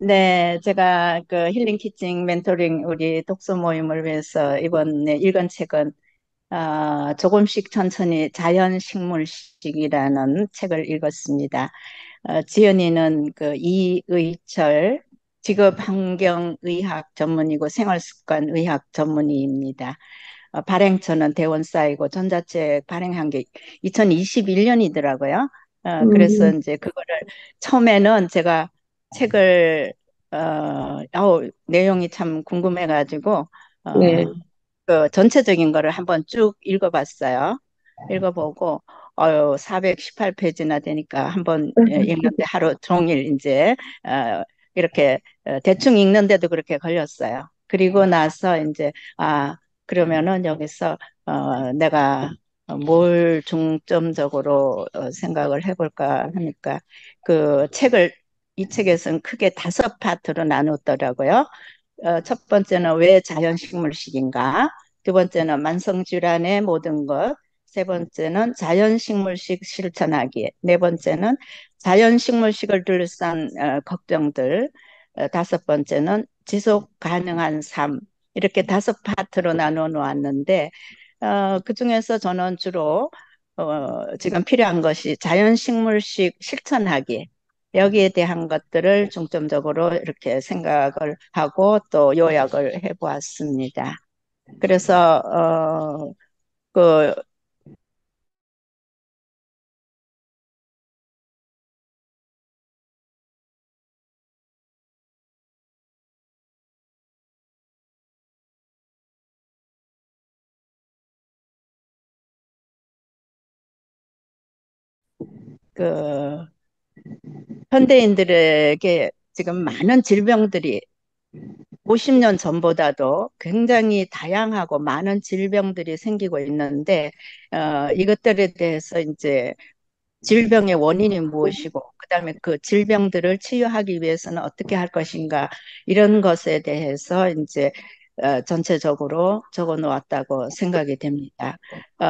네, 제가 그 힐링 티칭 멘토링 우리 독서 모임을 위해서 이번에 읽은 책은 조금씩 천천히 자연식물식이라는 책을 읽었습니다. 지연이는 그 이의철 직업환경의학 전문이고 생활습관의학 전문의입니다. 발행처는 대원사이고 전자책 발행한 게 2021년이더라고요. 그래서 음, 이제 그거를 처음에는 제가 책을 내용이 참 궁금해가지고 네. 그 전체적인 거를 한번 쭉 읽어봤어요. 읽어보고 418페이지나 되니까 한번 읽는데 하루 종일 이제 이렇게 대충 읽는데도 그렇게 걸렸어요. 그리고 나서 이제 그러면은 여기서 내가 뭘 중점적으로 생각을 해볼까 하니까 그 책을 이 책에서는 크게 5파트로 나눴더라고요. 첫 번째는 왜 자연식물식인가? 두 번째는 만성질환의 모든 것. 세 번째는 자연식물식 실천하기. 네 번째는 자연식물식을 둘러싼 걱정들. 다섯 번째는 지속 가능한 삶. 이렇게 5파트로 나눠 놓았는데, 그 중에서 저는 주로 지금 필요한 것이 자연식물식 실천하기. 여기에 대한 것들을 중점적으로 이렇게 생각을 하고 또 요약을 해 보았습니다. 그래서 그, 그 현대인들에게 지금 많은 질병들이 50년 전보다도 굉장히 다양하고 많은 질병들이 생기고 있는데 이것들에 대해서 이제 질병의 원인이 무엇이고, 그다음에 그 질병들을 치유하기 위해서는 어떻게 할 것인가, 이런 것에 대해서 이제 전체적으로 적어 놓았다고 생각이 됩니다. 어,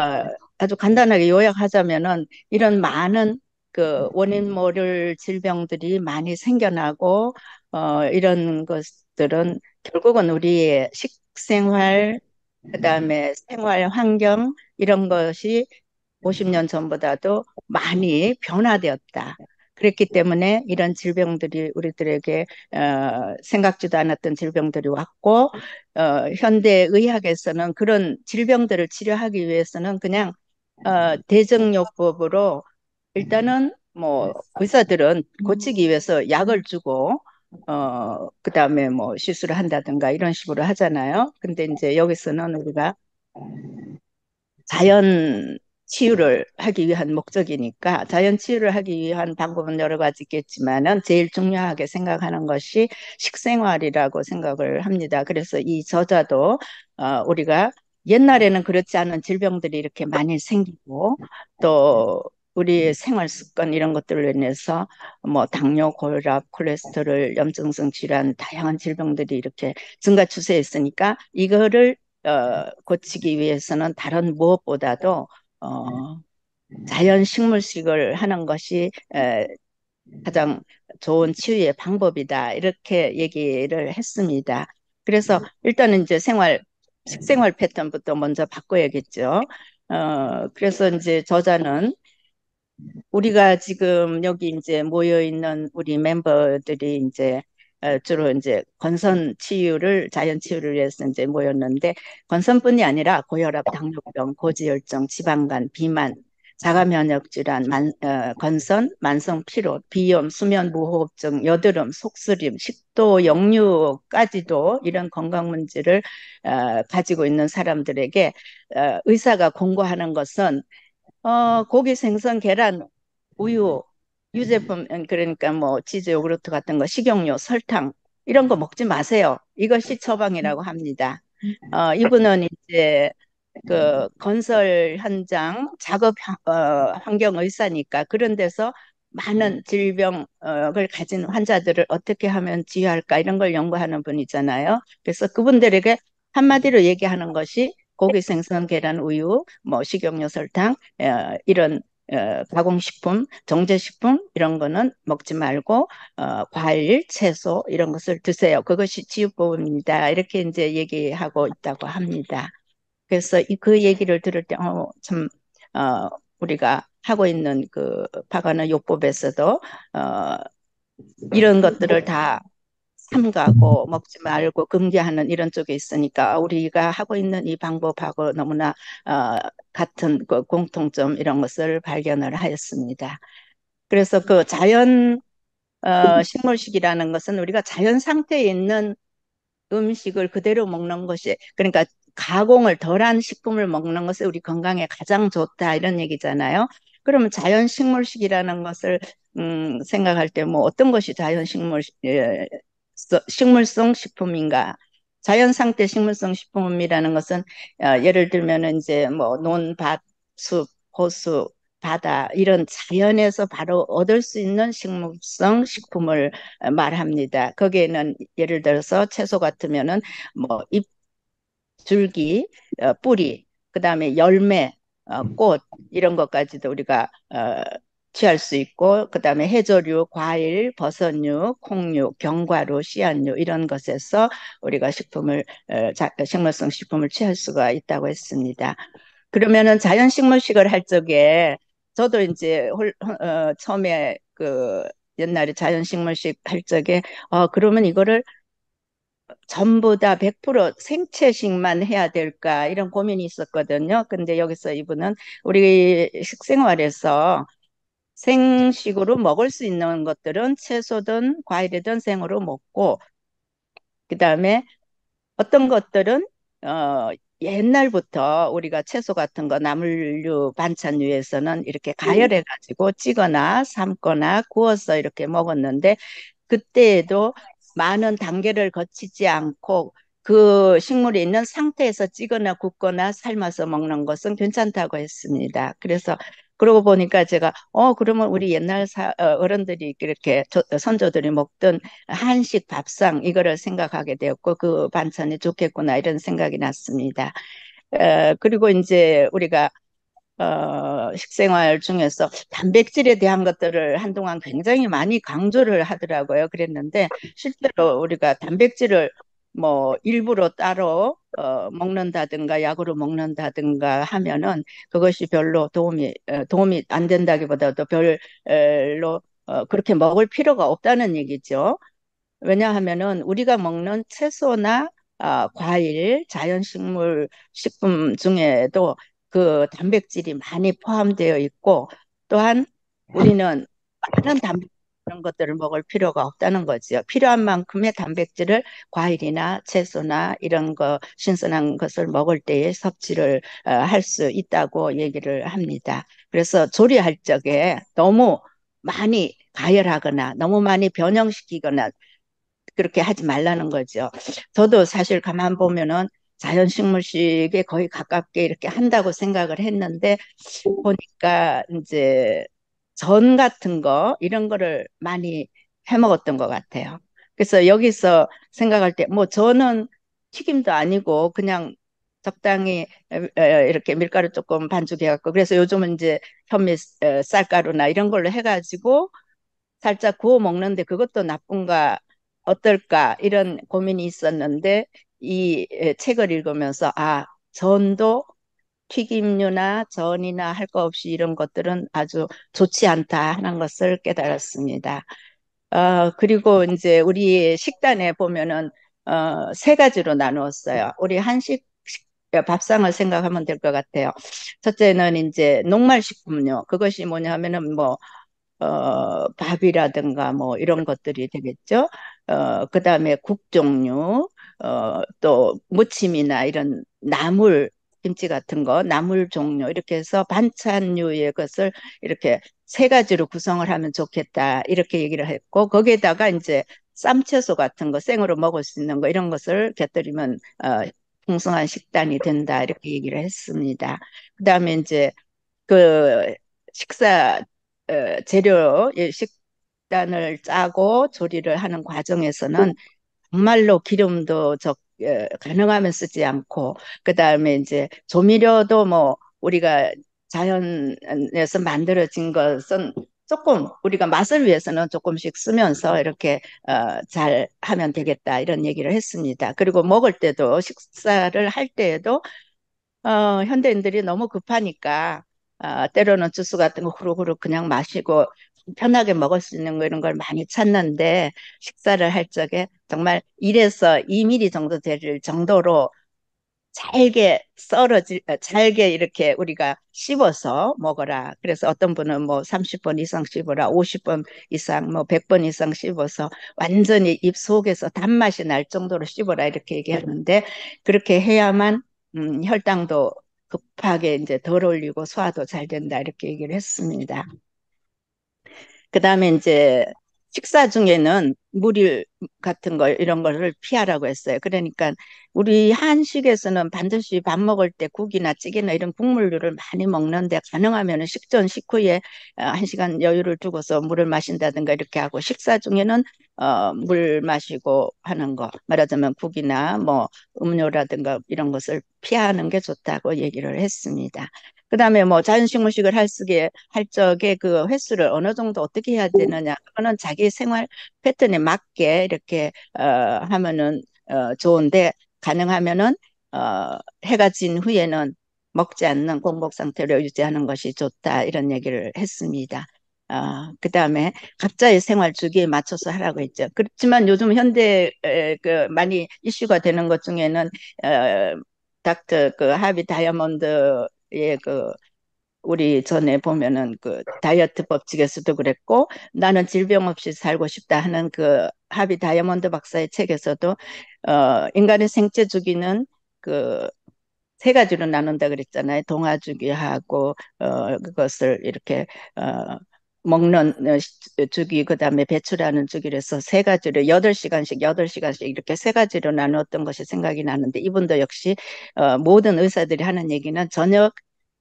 아주 간단하게 요약하자면은 이런 많은 그 원인 모를 질병들이 많이 생겨나고, 이런 것들은 결국은 우리의 식생활, 그다음에 생활 환경, 이런 것이 50년 전보다도 많이 변화되었다. 그랬기 때문에 이런 질병들이 우리들에게 생각지도 않았던 질병들이 왔고, 현대의학에서는 그런 질병들을 치료하기 위해서는 그냥 대증요법으로 일단은 뭐 의사들은 고치기 위해서 약을 주고 그다음에 뭐 시술을 한다든가 이런 식으로 하잖아요. 근데 이제 여기서는 우리가 자연 치유를 하기 위한 목적이니까 자연 치유를 하기 위한 방법은 여러 가지 있겠지만은 제일 중요하게 생각하는 것이 식생활이라고 생각을 합니다. 그래서 이 저자도 우리가 옛날에는 그렇지 않은 질병들이 이렇게 많이 생기고 또 우리의 생활 습관 이런 것들로 인해서 뭐 당뇨, 고혈압, 콜레스테롤, 염증성 질환, 다양한 질병들이 이렇게 증가 추세에 있으니까 이거를 고치기 위해서는 다른 무엇보다도 어, 자연 식물식을 하는 것이 가장 좋은 치유의 방법이다. 이렇게 얘기를 했습니다. 그래서 일단은 이제 식생활 패턴부터 먼저 바꿔야겠죠. 그래서 이제 저자는 우리가 지금 여기 이제 모여 있는 우리 멤버들이 이제 주로 이제 건선 치유를 자연 치유를 위해서 이제 모였는데 건선뿐이 아니라 고혈압, 당뇨병, 고지혈증, 지방간, 비만, 자가 면역 질환, 건선, 만성 피로, 비염, 수면 무호흡증, 여드름, 속쓰림, 식도, 역류까지도 이런 건강 문제를 가지고 있는 사람들에게 의사가 권고하는 것은 고기, 생선, 계란, 우유, 유제품, 그러니까 뭐 치즈, 요구르트 같은 거, 식용유, 설탕 이런 거 먹지 마세요. 이것이 처방이라고 합니다. 이분은 이제 그 건설 현장 작업 환경 의사니까 그런 데서 많은 질병을 가진 환자들을 어떻게 하면 치유할까 이런 걸 연구하는 분이잖아요. 그래서 그분들에게 한마디로 얘기하는 것이 고기, 생선, 계란, 우유, 뭐 식용유, 설탕 이런 가공식품, 정제식품 이런 거는 먹지 말고 과일, 채소 이런 것을 드세요. 그것이 지유법입니다. 이렇게 이제 얘기하고 있다고 합니다. 그래서 그 얘기를 들을 때, 참, 어, 우리가 하고 있는 그 바가나 요법에서도 어, 이런 것들을 다 삼가고 먹지 말고 금기하는 이런 쪽에 있으니까 우리가 하고 있는 이 방법하고 너무나 어, 같은 그 공통점 이런 것을 발견을 하였습니다. 그래서 그 자연 식물식이라는 것은 우리가 자연 상태에 있는 음식을 그대로 먹는 것이 그러니까 가공을 덜한 식품을 먹는 것이 우리 건강에 가장 좋다 이런 얘기잖아요. 그러면 자연 식물식이라는 것을 생각할 때 뭐 어떤 것이 자연 식물성 식품인가? 자연 상태 식물성 식품이라는 것은 예를 들면 이제 뭐 논밭, 숲, 호수, 바다 이런 자연에서 바로 얻을 수 있는 식물성 식품을 말합니다. 거기에는 예를 들어서 채소 같으면은 뭐 잎, 줄기, 뿌리, 그다음에 열매, 꽃 이런 것까지도 우리가 취할 수 있고 그다음에 해조류, 과일, 버섯류, 콩류, 견과류, 씨앗류 이런 것에서 우리가 식물성 식품을 취할 수가 있다고 했습니다. 그러면은 자연식물식을 할 적에 저도 이제 처음에 그 옛날에 자연식물식 할 적에 그러면 이거를 전부 다 100% 생채식만 해야 될까 이런 고민이 있었거든요. 근데 여기서 이분은 우리 식생활에서 생식으로 먹을 수 있는 것들은 채소든 과일이든 생으로 먹고 그다음에 어떤 것들은 어, 옛날부터 우리가 채소 같은 거 나물류 반찬류에서는 이렇게 가열해 가지고 찌거나 삶거나 구워서 이렇게 먹었는데 그때에도 많은 단계를 거치지 않고 그 식물이 있는 상태에서 찌거나 굽거나 삶아서 먹는 것은 괜찮다고 했습니다. 그래서 그러고 보니까 제가 그러면 우리 옛날 어른들이 이렇게 선조들이 먹던 한식 밥상 이거를 생각하게 되었고 그 반찬이 좋겠구나 이런 생각이 났습니다. 그리고 이제 우리가 식생활 중에서 단백질에 대한 것들을 한동안 굉장히 많이 강조를 하더라고요. 그랬는데 실제로 우리가 단백질을 뭐 일부러 따로 먹는다든가 약으로 먹는다든가 하면은 그것이 별로 도움이 안 된다기보다도 별로 그렇게 먹을 필요가 없다는 얘기죠. 왜냐하면은 우리가 먹는 채소나 과일, 자연식물 식품 중에도 그 단백질이 많이 포함되어 있고 또한 우리는 많은 단백질 그런 것들을 먹을 필요가 없다는 거죠. 필요한 만큼의 단백질을 과일이나 채소나 이런 거 신선한 것을 먹을 때에 섭취를 할 수 있다고 얘기를 합니다. 그래서 조리할 적에 너무 많이 가열하거나 너무 많이 변형시키거나 그렇게 하지 말라는 거죠. 저도 사실 가만 보면은 자연식물식에 거의 가깝게 이렇게 한다고 생각을 했는데 보니까 이제 전 같은 거 이런 거를 많이 해 먹었던 것 같아요. 그래서 여기서 생각할 때 뭐 저는 튀김도 아니고 그냥 적당히 이렇게 밀가루 조금 반죽해 갖고 그래서 요즘은 이제 현미 쌀가루나 이런 걸로 해가지고 살짝 구워 먹는데 그것도 나쁜가 어떨까 이런 고민이 있었는데 이 책을 읽으면서 전도 튀김류나 전이나 할 거 없이 이런 것들은 아주 좋지 않다 하는 것을 깨달았습니다. 그리고 이제 우리 식단에 보면은 세 가지로 나누었어요. 우리 한식 밥상을 생각하면 될 것 같아요. 첫째는 이제 녹말식품류. 그것이 뭐냐면은 뭐 밥이라든가 뭐 이런 것들이 되겠죠. 그다음에 국 종류, 또 무침이나 이런 나물, 김치 같은 거, 나물 종류 이렇게 해서 반찬류의 것을 이렇게 세 가지로 구성을 하면 좋겠다 이렇게 얘기를 했고 거기에다가 이제 쌈채소 같은 거 생으로 먹을 수 있는 거 이런 것을 곁들이면 풍성한 식단이 된다 이렇게 얘기를 했습니다. 그다음에 이제 그 식사 재료 식단을 짜고 조리를 하는 과정에서는 정말로 기름도 가능하면 쓰지 않고 그다음에 이제 조미료도 뭐 우리가 자연에서 만들어진 것은 조금 우리가 맛을 위해서는 조금씩 쓰면서 이렇게 잘 하면 되겠다 이런 얘기를 했습니다. 그리고 먹을 때도 식사를 할 때에도 현대인들이 너무 급하니까 때로는 주스 같은 거 후루후루 그냥 마시고 편하게 먹을 수 있는 거 이런 걸 많이 찾는데 식사를 할 적에 정말 1에서 2mm 정도 될 정도로 잘게 이렇게 우리가 씹어서 먹어라. 그래서 어떤 분은 뭐 30번 이상 씹어라, 50번 이상, 뭐 100번 이상 씹어서 완전히 입 속에서 단맛이 날 정도로 씹어라 이렇게 얘기하는데 그렇게 해야만 혈당도 급하게 이제 덜 올리고 소화도 잘 된다 이렇게 얘기를 했습니다. 그다음에 이제 식사 중에는 물 같은 거 이런 거를 피하라고 했어요. 그러니까 우리 한식에서는 반드시 밥 먹을 때 국이나 찌개나 이런 국물류를 많이 먹는데 가능하면 식전 식후에 1시간 여유를 두고서 물을 마신다든가 이렇게 하고 식사 중에는 물 마시고 하는 거 말하자면 국이나 뭐 음료라든가 이런 것을 피하는 게 좋다고 얘기를 했습니다. 그다음에 뭐 자연식물식을 할 적에 그 횟수를 어느 정도 어떻게 해야 되느냐 그거는 자기 생활 패턴에 맞게 이렇게 하면은 좋은데 가능하면은 해가 진 후에는 먹지 않는 공복 상태로 유지하는 것이 좋다 이런 얘기를 했습니다. 그다음에 각자의 생활 주기에 맞춰서 하라고 했죠. 그렇지만 요즘 현대 그 많이 이슈가 되는 것 중에는 닥터 그 하비 다이아몬드의 그 우리 전에 보면은 그 다이어트 법칙에서도 그랬고 나는 질병 없이 살고 싶다 하는 그 하비 다이아몬드 박사의 책에서도 인간의 생체 주기는 그 세 가지로 나눈다 그랬잖아요. 동화주기하고 그것을 이렇게 먹는 주기 그다음에 배출하는 주기로서 세 가지로 8시간씩 이렇게 세 가지로 나누었던 것이 생각이 나는데 이분도 역시 모든 의사들이 하는 얘기는 저녁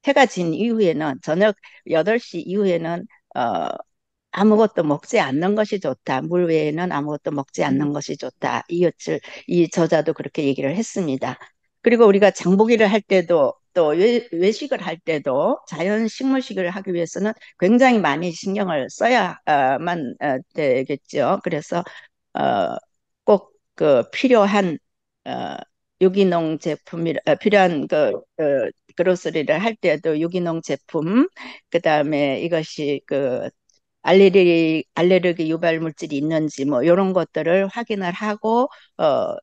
해가 진 이후에는 저녁 8시 이후에는 어, 아무것도 먹지 않는 것이 좋다. 물 외에는 아무것도 먹지 않는 것이 좋다. 이 저자도 그렇게 얘기를 했습니다. 그리고 우리가 장보기를 할 때도 또 외식을 할 때도 자연 식물식을 하기 위해서는 굉장히 많이 신경을 써야만 되겠죠. 그래서 꼭 그 필요한 어, 유기농 필요한 그로스리를 할 때도 유기농 제품 그다음에 이것이 그 알레르기 유발 물질이 있는지 뭐 이런 것들을 확인을 하고 어,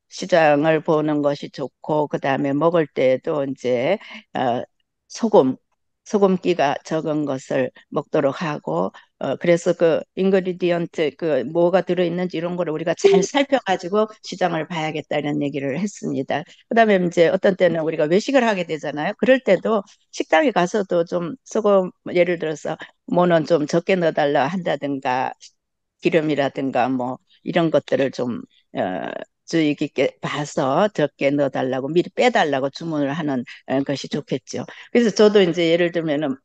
시장을 보는 것이 좋고 그다음에 먹을 때도 이제 어, 소금 소금기가 적은 것을 먹도록 하고 그래서 그 인그리디언트 그 뭐가 들어있는지 이런 거를 우리가 잘 살펴가지고 시장을 봐야겠다 이런 얘기를 했습니다. 그다음에 이제 어떤 때는 우리가 외식을 하게 되잖아요. 그럴 때도 식당에 가서도 좀 소금 예를 들어서 뭐는 좀 적게 넣어달라 한다든가 기름이라든가 뭐 이런 것들을 좀 어, 주의 깊게 봐서 적게 넣어달라고 미리 빼달라고 주문을 하는 것이 좋겠죠. 그래서 저도 이제 예를 들면은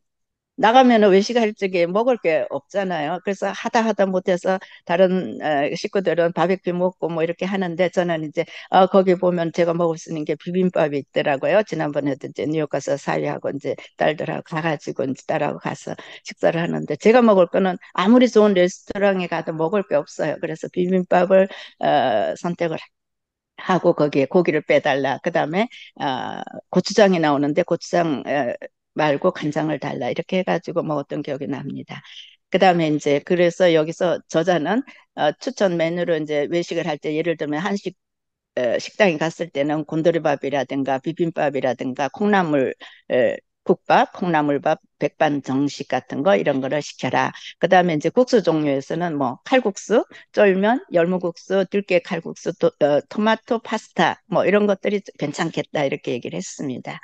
나가면은 외식할 적에 먹을 게 없잖아요. 그래서 하다 못해서 다른 식구들은 바베큐 먹고 뭐 이렇게 하는데 저는 이제 거기 보면 제가 먹을 수 있는 게 비빔밥이 있더라고요. 지난번에도 이제 뉴욕 가서 사위하고 이제 딸들하고 가가지고 이제 딸하고 가서 식사를 하는데 제가 먹을 거는 아무리 좋은 레스토랑에 가도 먹을 게 없어요. 그래서 비빔밥을 선택을 하고 거기에 고기를 빼달라. 그다음에 고추장이 나오는데 고추장 말고 간장을 달라. 이렇게 해가지고 먹었던 기억이 납니다. 그다음에 이제 그래서 여기서 저자는 추천 메뉴로 이제 외식을 할 때 예를 들면 한식 식당에 갔을 때는 곤드레밥이라든가 비빔밥이라든가 콩나물 국밥, 콩나물밥, 백반 정식 같은 거 이런 거를 시켜라. 그다음에 이제 국수 종류에서는 뭐 칼국수, 쫄면, 열무국수, 들깨 칼국수, 토마토 파스타 뭐 이런 것들이 괜찮겠다 이렇게 얘기를 했습니다.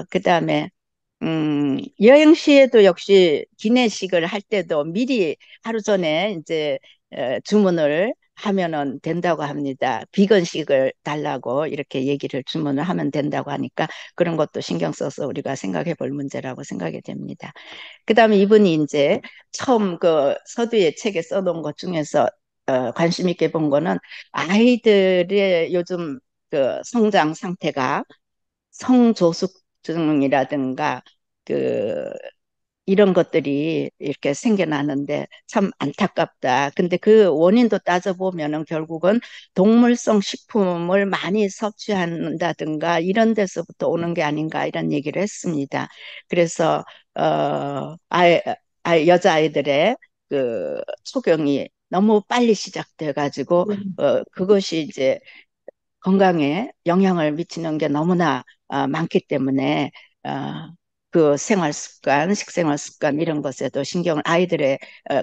그다음에 여행 시에도 역시 기내식을 할 때도 미리 하루 전에 이제 주문을 하면은 된다고 합니다. 비건식을 달라고 이렇게 얘기를 주문을 하면 된다고 하니까 그런 것도 신경 써서 우리가 생각해 볼 문제라고 생각이 됩니다. 그다음에 이분이 이제 처음 그 서두의 책에 써놓은 것 중에서 관심 있게 본 거는 아이들의 요즘 그 성장 상태가 성조숙 우울증이라든가 그 이런 것들이 이렇게 생겨나는데 참 안타깝다. 근데 그 원인도 따져보면은 결국은 동물성 식품을 많이 섭취한다든가 이런 데서부터 오는 게 아닌가 이런 얘기를 했습니다. 그래서 아이, 여자아이들의 그 초경이 너무 빨리 시작돼 가지고 그것이 이제 건강에 영향을 미치는 게 너무나 많기 때문에 어, 그 생활 습관, 식생활 습관 이런 것에도 신경을 아이들의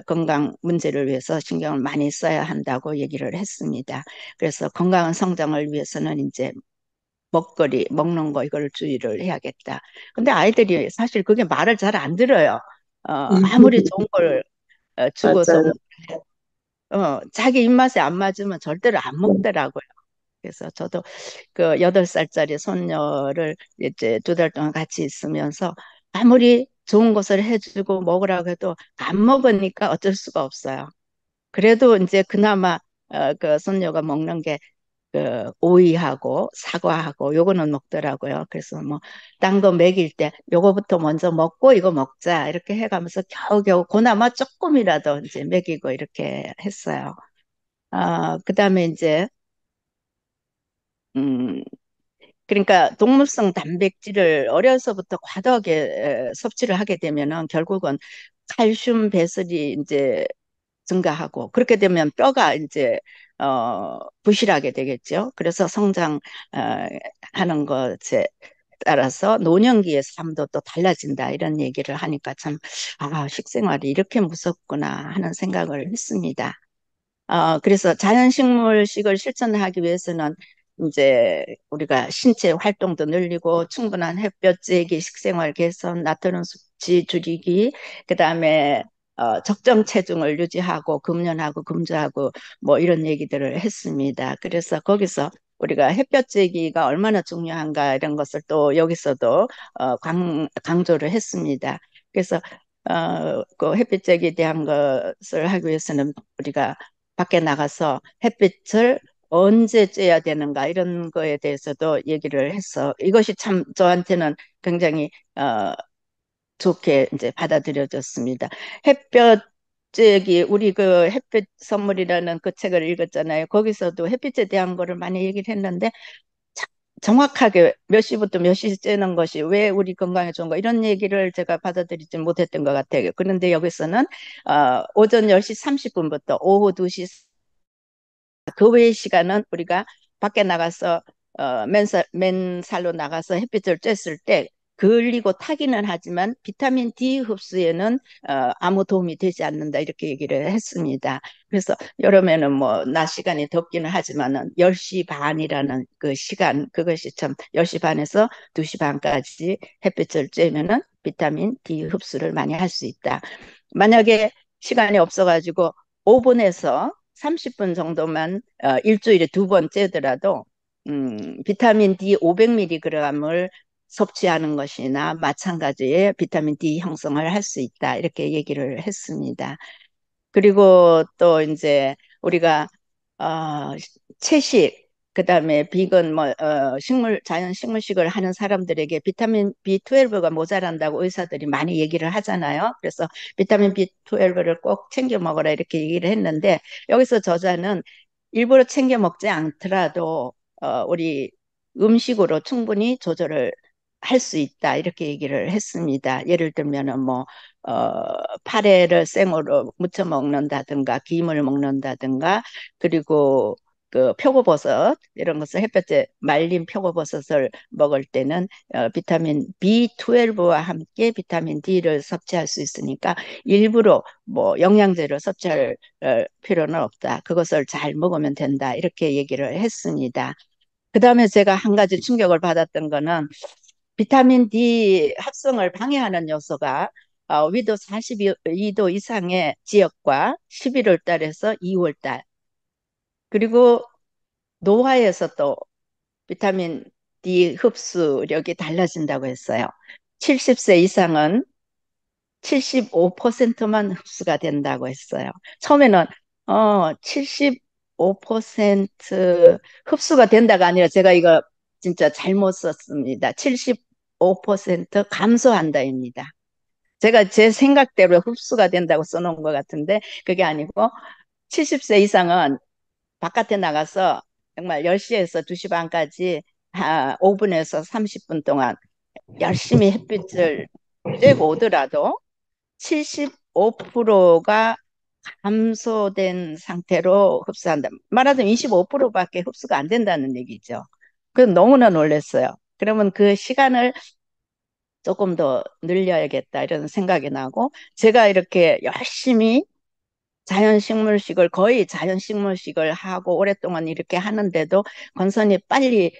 건강 문제를 위해서 신경을 많이 써야 한다고 얘기를 했습니다. 그래서 건강한 성장을 위해서는 이제 먹거리, 먹는 거 이걸 주의를 해야겠다. 근데 아이들이 사실 그게 말을 잘 안 들어요. 아무리 좋은 걸 주고서 맞아요. 자기 입맛에 안 맞으면 절대로 안 먹더라고요. 그래서 저도 그 8살짜리 손녀를 이제 2달 동안 같이 있으면서 아무리 좋은 것을 해주고 먹으라고 해도 안 먹으니까 어쩔 수가 없어요. 그래도 이제 그나마 그 손녀가 먹는 게 그 오이하고 사과하고 요거는 먹더라고요. 그래서 뭐 딴 거 먹일 때 요거부터 먼저 먹고 이거 먹자 이렇게 해가면서 겨우겨우 그나마 조금이라도 이제 먹이고 이렇게 했어요. 그다음에 이제 음, 그러니까 동물성 단백질을 어려서부터 과도하게 섭취를 하게 되면은 결국은 칼슘 배설이 이제 증가하고 그렇게 되면 뼈가 이제 부실하게 되겠죠. 그래서 성장 하는 것에 따라서 노년기의 삶도 또 달라진다 이런 얘기를 하니까 참 식생활이 이렇게 무섭구나 하는 생각을 했습니다. 그래서 자연식물식을 실천하기 위해서는 이제 우리가 신체 활동도 늘리고 충분한 햇볕 쬐기, 식생활 개선, 나트륨 섭취 줄이기, 그다음에 적정 체중을 유지하고 금연하고 금주하고 뭐 이런 얘기들을 했습니다. 그래서 거기서 우리가 햇볕 쬐기가 얼마나 중요한가 이런 것을 또 여기서도 강조를 했습니다. 그래서 그 햇빛 쬐기에 대한 것을 하기 위해서는 우리가 밖에 나가서 햇빛을 언제 쬐야 되는가 이런 거에 대해서도 얘기를 해서 이것이 참 저한테는 굉장히 좋게 이제 받아들여졌습니다. 햇볕 쬐기 우리 그 햇빛 선물이라는 그 책을 읽었잖아요. 거기서도 햇빛에 대한 거를 많이 얘기를 했는데 정확하게 몇 시부터 몇 시 째는 것이 왜 우리 건강에 좋은가 이런 얘기를 제가 받아들이지 못했던 것 같아요. 그런데 여기서는 오전 10시 30분부터 오후 2시 그 외의 시간은 우리가 밖에 나가서 맨살로 나가서 햇빛을 쬐을 때 그을리고 타기는 하지만 비타민 D 흡수에는 아무 도움이 되지 않는다 이렇게 얘기를 했습니다. 그래서 여름에는 뭐 낮 시간이 덥기는 하지만은 10시 반이라는 그 시간 그것이 참 10시 반에서 2시 반까지 햇빛을 쬐면은 비타민 D 흡수를 많이 할 수 있다. 만약에 시간이 없어가지고 5분에서 30분 정도만 일주일에 2번 째더라도 비타민 D 500mg을 섭취하는 것이나 마찬가지의 비타민 D 형성을 할 수 있다. 이렇게 얘기를 했습니다. 그리고 또 이제 우리가 어, 채식 그다음에 비건 뭐 식물 자연 식물식을 하는 사람들에게 비타민 B12가 모자란다고 의사들이 많이 얘기를 하잖아요. 그래서 비타민 B12를 꼭 챙겨 먹어라 이렇게 얘기를 했는데 여기서 저자는 일부러 챙겨 먹지 않더라도 우리 음식으로 충분히 조절을 할 수 있다 이렇게 얘기를 했습니다. 예를 들면은 뭐 파래를 생으로 무쳐 먹는다든가 김을 먹는다든가 그리고 그 표고버섯 이런 것을 햇볕에 말린 표고버섯을 먹을 때는 비타민 B12와 함께 비타민 D를 섭취할 수 있으니까 일부러 뭐 영양제를 섭취할 필요는 없다. 그것을 잘 먹으면 된다. 이렇게 얘기를 했습니다. 그다음에 제가 한 가지 충격을 받았던 거는 비타민 D 합성을 방해하는 요소가 위도 42도 이상의 지역과 11월 달에서 2월 달 그리고 노화에서 또 비타민 D 흡수력이 달라진다고 했어요. 70세 이상은 75%만 흡수가 된다고 했어요. 처음에는 75% 흡수가 된다가 아니라 제가 이거 진짜 잘못 썼습니다. 75% 감소한다입니다. 제가 제 생각대로 흡수가 된다고 써놓은 것 같은데 그게 아니고 70세 이상은 바깥에 나가서 정말 10시에서 2시 반까지 5분에서 30분 동안 열심히 햇빛을 쬐고 오더라도 75%가 감소된 상태로 흡수한다. 말하자면 25%밖에 흡수가 안 된다는 얘기죠. 그건 너무나 놀랐어요. 그러면 그 시간을 조금 더 늘려야겠다 이런 생각이 나고 제가 이렇게 열심히 자연식물식을 거의 자연식물식을 하고 오랫동안 이렇게 하는데도 건선이 빨리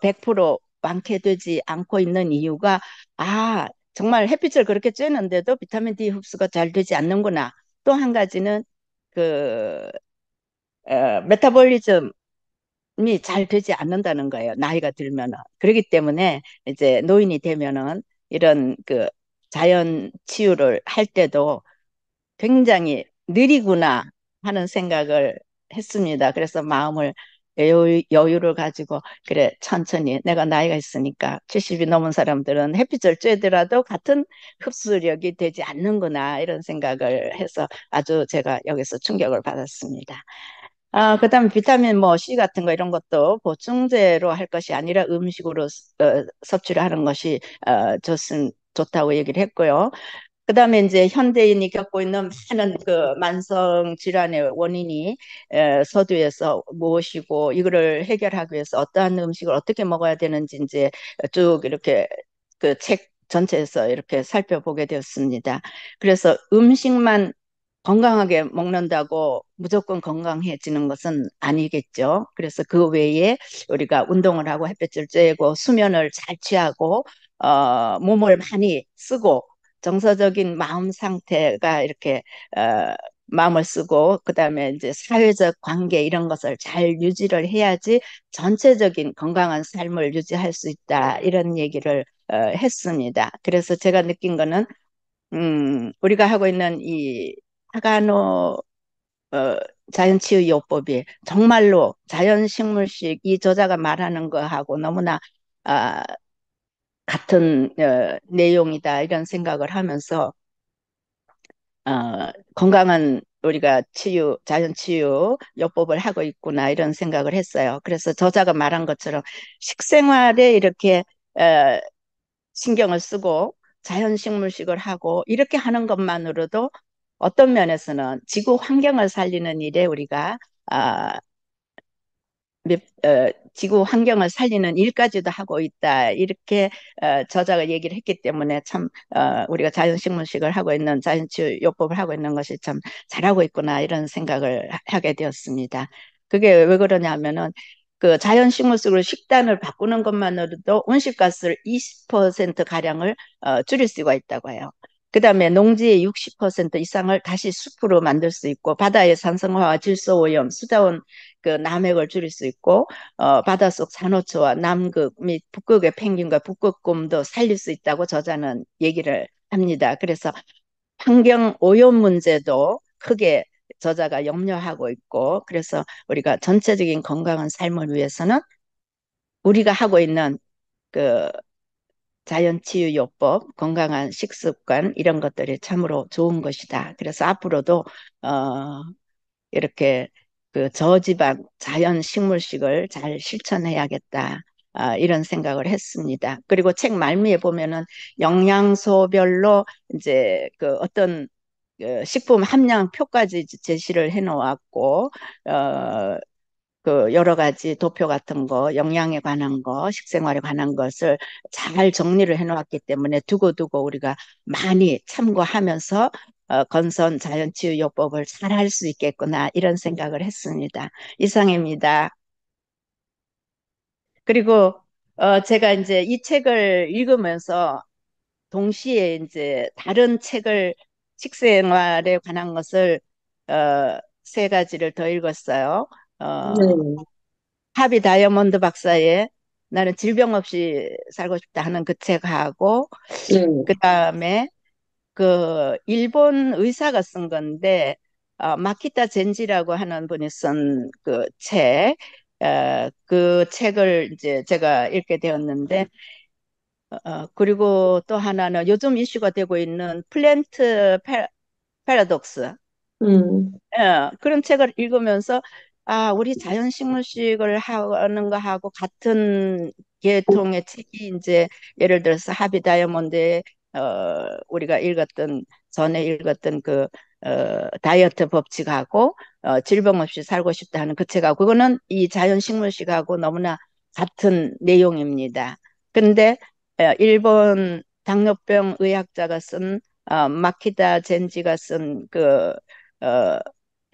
100% 완쾌되지 않고 있는 이유가 정말 햇빛을 그렇게 쬐는데도 비타민 D 흡수가 잘 되지 않는구나. 또 한 가지는 그 메타볼리즘이 잘 되지 않는다는 거예요. 나이가 들면은. 그렇기 때문에 이제 노인이 되면은 이런 그 자연 치유를 할 때도 굉장히 느리구나 하는 생각을 했습니다. 그래서 마음을 여유를 가지고 그래 천천히 내가 나이가 있으니까 70이 넘은 사람들은 햇빛을 쬐더라도 같은 흡수력이 되지 않는구나 이런 생각을 해서 아주 제가 여기서 충격을 받았습니다. 그다음에 비타민 뭐 C 같은 거 이런 것도 보충제로 할 것이 아니라 음식으로 섭취를 하는 것이 좋다고 얘기를 했고요. 그다음에 이제 현대인이 겪고 있는 많은 그 만성 질환의 원인이 서두에서 무엇이고 이거를 해결하기 위해서 어떠한 음식을 어떻게 먹어야 되는지 이제 쭉 이렇게 그 책 전체에서 이렇게 살펴보게 되었습니다. 그래서 음식만 건강하게 먹는다고 무조건 건강해지는 것은 아니겠죠. 그래서 그 외에 우리가 운동을 하고 햇볕을 쬐고 수면을 잘 취하고 몸을 많이 쓰고 정서적인 마음 상태가 이렇게 어, 마음을 쓰고 그다음에 이제 사회적 관계 이런 것을 잘 유지를 해야지 전체적인 건강한 삶을 유지할 수 있다 이런 얘기를 했습니다. 그래서 제가 느낀 거는 우리가 하고 있는 이 타가노 어, 자연치유요법이 정말로 자연식물식 이 저자가 말하는 거하고 너무나 아, 같은 내용이다 이런 생각을 하면서 건강한 우리가 자연치유 요법을 하고 있구나 이런 생각을 했어요. 그래서 저자가 말한 것처럼 식생활에 이렇게 어, 신경을 쓰고 자연식물식을 하고 이렇게 하는 것만으로도 어떤 면에서는 지구 환경을 살리는 일에 우리가 아, 지구 환경을 살리는 일까지도 하고 있다. 이렇게 저자가 얘기를 했기 때문에 참 우리가 자연식물식을 하고 있는 자연치유요법을 하고 있는 것이 참 잘하고 있구나 이런 생각을 하게 되었습니다. 그게 왜 그러냐면은 그 자연식물식으로 식단을 바꾸는 것만으로도 온실가스를 20% 가량을 줄일 수가 있다고 해요. 그다음에 농지의 60% 이상을 다시 숲으로 만들 수 있고 바다의 산성화와 질소오염, 수자원 그 남획을 줄일 수 있고 바닷속 산호초와 남극 및 북극의 펭귄과 북극곰도 살릴 수 있다고 저자는 얘기를 합니다. 그래서 환경 오염 문제도 크게 저자가 염려하고 있고 그래서 우리가 전체적인 건강한 삶을 위해서는 우리가 하고 있는 그 자연치유요법, 건강한 식습관 이런 것들이 참으로 좋은 것이다. 그래서 앞으로도 어, 이렇게 그 저지방 자연 식물식을 잘 실천해야겠다. 이런 생각을 했습니다. 그리고 책 말미에 보면은 영양소별로 이제 그 어떤 식품 함량표까지 제시를 해 놓았고 그 여러 가지 도표 같은 거, 영양에 관한 거, 식생활에 관한 것을 잘 정리를 해놓았기 때문에 두고두고 우리가 많이 참고하면서 건선 자연치유요법을 잘 할 수 있겠구나 이런 생각을 했습니다. 이상입니다. 그리고 제가 이제 이 책을 읽으면서 동시에 이제 다른 책을 식생활에 관한 것을 세 가지를 더 읽었어요. 어, 네, 하비 다이아몬드 박사의 나는 질병 없이 살고 싶다 하는 그 책하고 네, 그다음에 그 일본 의사가 쓴 건데 마키타 젠지라고 하는 분이 쓴 그 책, 그 책을 이제 제가 읽게 되었는데 그리고 또 하나는 요즘 이슈가 되고 있는 플랜트 패러독스. 음, 그런 책을 읽으면서 아, 우리 자연식물식을 하는 거하고 같은 계통의 책이 이제 예를 들어서 하비 다이아몬드의 우리가 읽었던 전에 읽었던 그 다이어트 법칙하고 질병 없이 살고 싶다 하는 그 책하고 그거는 이 자연식물식하고 너무나 같은 내용입니다. 근데 일본 당뇨병 의학자가 쓴 마키다 젠지가 쓴그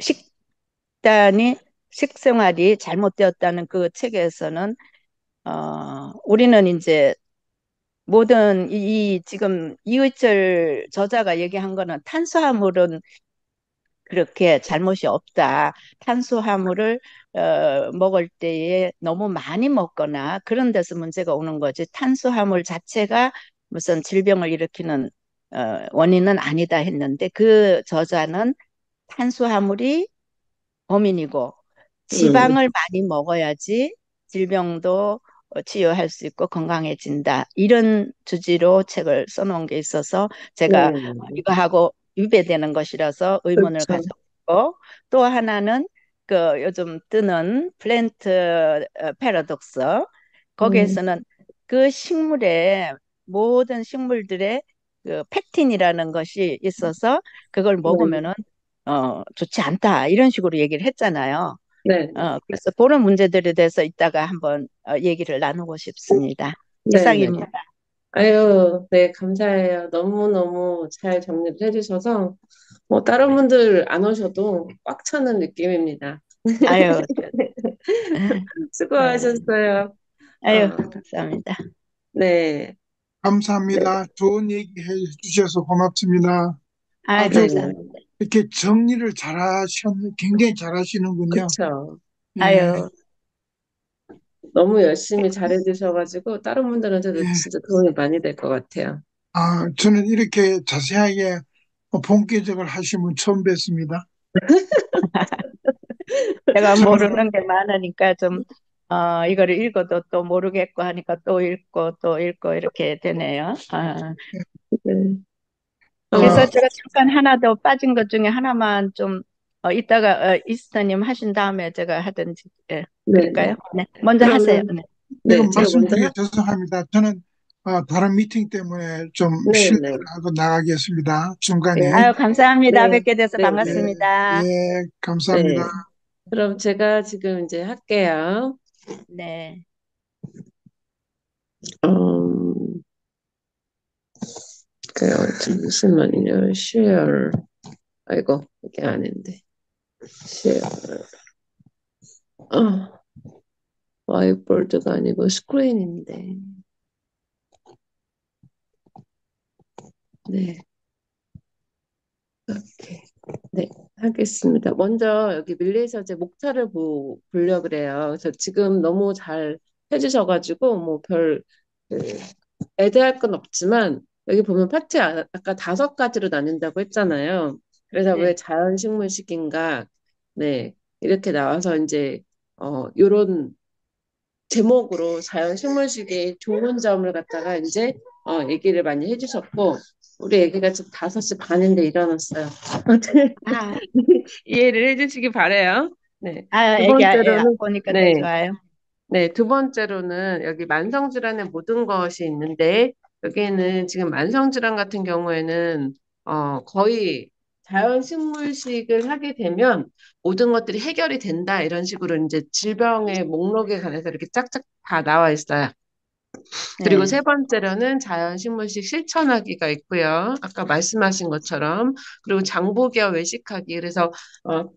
식단이 식생활이 잘못되었다는 그 책에서는 우리는 이제 모든 지금 이의철 저자가 얘기한 거는 탄수화물은 그렇게 잘못이 없다. 탄수화물을 먹을 때에 너무 많이 먹거나 그런 데서 문제가 오는 거지. 탄수화물 자체가 무슨 질병을 일으키는 원인은 아니다 했는데 그 저자는 탄수화물이 범인이고 음, 지방을 많이 먹어야지 질병도 치유할 수 있고 건강해진다. 이런 주제로 책을 써놓은 게 있어서 제가 네, 이거하고 위배되는 것이라서 의문을 그렇죠. 가졌고 또 하나는 그 요즘 뜨는 플랜트 패러독스 음, 거기에서는 그 식물의 모든 식물들의 그 펙틴이라는 것이 있어서 그걸 네, 먹으면은 좋지 않다. 이런 식으로 얘기를 했잖아요. 네, 그래서 그런 문제들에 대해서 이따가 한번 얘기를 나누고 싶습니다. 네, 네. 이상입니다. 아유, 네, 감사해요. 너무너무 잘 정리를 해주셔서, 뭐, 다른 분들 안 오셔도 꽉 차는 느낌입니다. 아유, 어, 수고하셨어요. 아유, 어, 감사합니다. 네, 네, 감사합니다. 좋은 얘기 해주셔서 고맙습니다. 아, 아주 네, 감사합니다. 이렇게 정리를 굉장히 잘하시는군요. 그쵸. 예, 아유, 너무 열심히 잘해주셔가지고, 다른 분들한테도 예. 진짜 도움이 많이 될 것 같아요. 저는 이렇게 자세하게 본격적으로 하시면 처음 뵙습니다. 제가 저, 모르는 게 많으니까 좀 이거를 읽어도 또 모르겠고 하니까 또 읽고 또 읽고 이렇게 되네요. 네. 그래서 어, 제가 잠깐 하나 더 빠진 것 중에 하나만 좀 이따가 이스터님 하신 다음에 제가 하든지 네, 네. 그럴까요? 네, 먼저 하세요. 그러면, 네, 네, 지금 제가 말씀 먼저, 중에 죄송합니다. 저는 다른 미팅 때문에 좀 네, 실례를 네, 하고 나가겠습니다. 네, 중간에. 아유 감사합니다. 네, 뵙게 돼서 네, 예, 네, 반갑습니다. 예, 감사합니다. 네. 그럼 제가 지금 이제 할게요. 네, 음, 그래요. 잠시만요. share. 아이고, 이게 아닌데. share. 와이트보드가 아니고 스크린인데. 네, 오케이. 네, 하겠습니다. 먼저 여기 밀리셔제 목차를 보려고 그래요. 그래서 지금 너무 잘 해주셔가지고, 뭐 그, 애드할 건 없지만, 여기 보면 파트 아까 5가지로 나뉜다고 했잖아요. 그래서 왜 네. 자연식물식인가, 네, 이렇게 나와서 이제, 요런 제목으로 자연식물식의 좋은 점을 갖다가 이제, 얘기를 많이 해주셨고, 우리 애기가 지금 5시 반인데 일어났어요. 아, 이해를 해주시기 바래요. 네. 두 애기 번째로는, 보니까 더 네. 좋아요. 네. 두 번째로는 여기 만성질환의 모든 것이 있는데, 여기에는 지금 만성질환 같은 경우에는, 거의 자연식물식을 하게 되면 모든 것들이 해결이 된다. 이런 식으로 이제 질병의 목록에 관해서 이렇게 짝짝 다 나와 있어요. 그리고 세 네. 번째로는 자연식물식 실천하기가 있고요. 아까 말씀하신 것처럼. 그리고 장보기와 외식하기. 그래서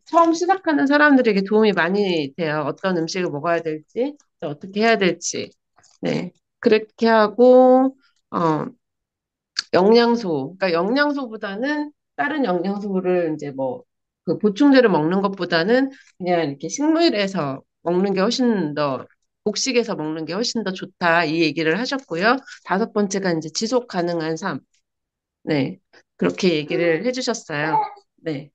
처음 시작하는 사람들에게 도움이 많이 돼요. 어떤 음식을 먹어야 될지, 또 어떻게 해야 될지. 네. 그렇게 하고, 어, 영양소. 그러니까 영양소보다는 다른 영양소를 이제 뭐, 그 보충제를 먹는 것보다는 그냥 이렇게 식물에서 먹는 게 훨씬 더, 곡식에서 먹는 게 훨씬 더 좋다. 이 얘기를 하셨고요. 5번째가 이제 지속 가능한 삶. 네. 그렇게 얘기를 해주셨어요. 네.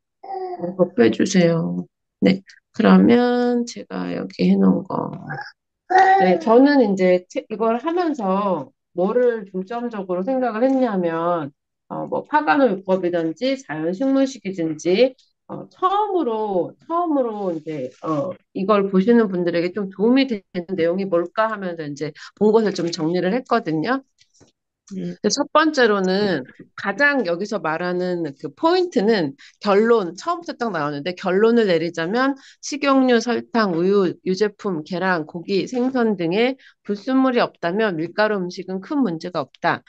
이거 빼주세요. 네. 그러면 제가 여기 해놓은 거. 네. 저는 이제 이걸 하면서 뭐를 중점적으로 생각을 했냐면, 뭐 파가노유법이든지 자연식물식이든지, 처음으로 이제, 이걸 보시는 분들에게 좀 도움이 되는 내용이 뭘까 하면서 이제 본 것을 좀 정리를 했거든요. 음, 근데 첫 번째로는 가장 여기서 말하는 그 포인트는 결론, 처음부터 딱 나오는데 결론을 내리자면 식용유, 설탕, 우유, 유제품, 계란, 고기, 생선 등의 불순물이 없다면 밀가루 음식은 큰 문제가 없다.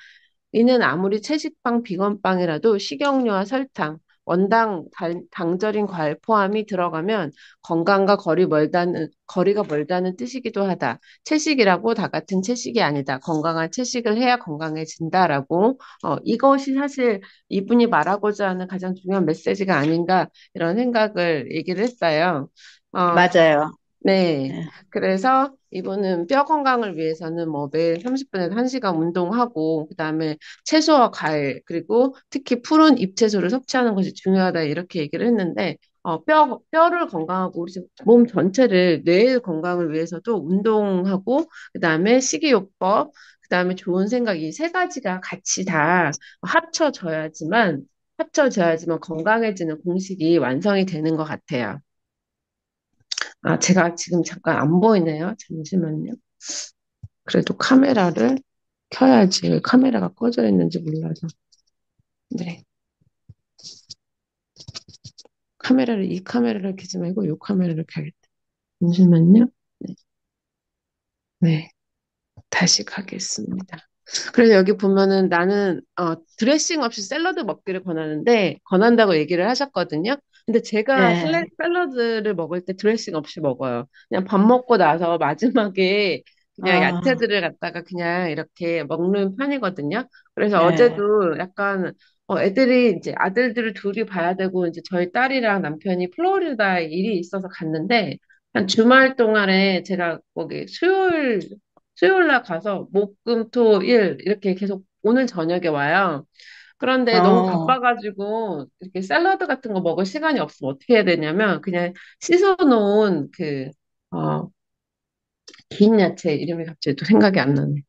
이는 아무리 채식빵, 비건빵이라도 식용유와 설탕, 원당, 당절인 과일 포함이 들어가면 건강과 거리가 멀다는 뜻이기도 하다. 채식이라고 다 같은 채식이 아니다. 건강한 채식을 해야 건강해진다라고, 이것이 사실 이분이 말하고자 하는 가장 중요한 메시지가 아닌가, 이런 생각을 얘기를 했어요. 어, 맞아요. 네. 예. 그래서 이분은 뼈 건강을 위해서는 뭐 매일 30분에서 1시간 운동하고, 그다음에 채소와 과일, 그리고 특히 푸른 잎채소를 섭취하는 것이 중요하다, 이렇게 얘기를 했는데, 뼈를 건강하고, 우리 몸 전체를, 뇌의 건강을 위해서도 운동하고, 그다음에 식이요법, 그다음에 좋은 생각, 이 세 가지가 같이 다 합쳐져야지만, 합쳐져야지만 건강해지는 공식이 완성이 되는 것 같아요. 아, 제가 지금 잠깐 안 보이네요. 잠시만요. 그래도 카메라를 켜야지. 왜 카메라가 꺼져 있는지 몰라서. 네. 이 카메라를 켜지 말고 이 카메라를 켜야겠다. 잠시만요. 네. 네. 다시 가겠습니다. 그래서 여기 보면은 나는 드레싱 없이 샐러드 먹기를 권한다고 얘기를 하셨거든요. 근데 제가 네. 샐러드를 먹을 때 드레싱 없이 먹어요. 그냥 밥 먹고 나서 마지막에 그냥 어, 야채들을 갖다가 그냥 이렇게 먹는 편이거든요. 그래서 네. 어제도 약간 애들이 이제 아들들을 둘이 봐야 되고 이제 저희 딸이랑 남편이 플로리다에 일이 있어서 갔는데 한 주말 동안에 제가 거기 수요일 날 가서 목, 금, 토, 일 이렇게 계속 오늘 저녁에 와요. 그런데 너무 어, 바빠가지고 이렇게 샐러드 같은 거 먹을 시간이 없으면 어떻게 해야 되냐면 그냥 씻어놓은 어, 긴 야채 이름이 갑자기 또 생각이 안 나네.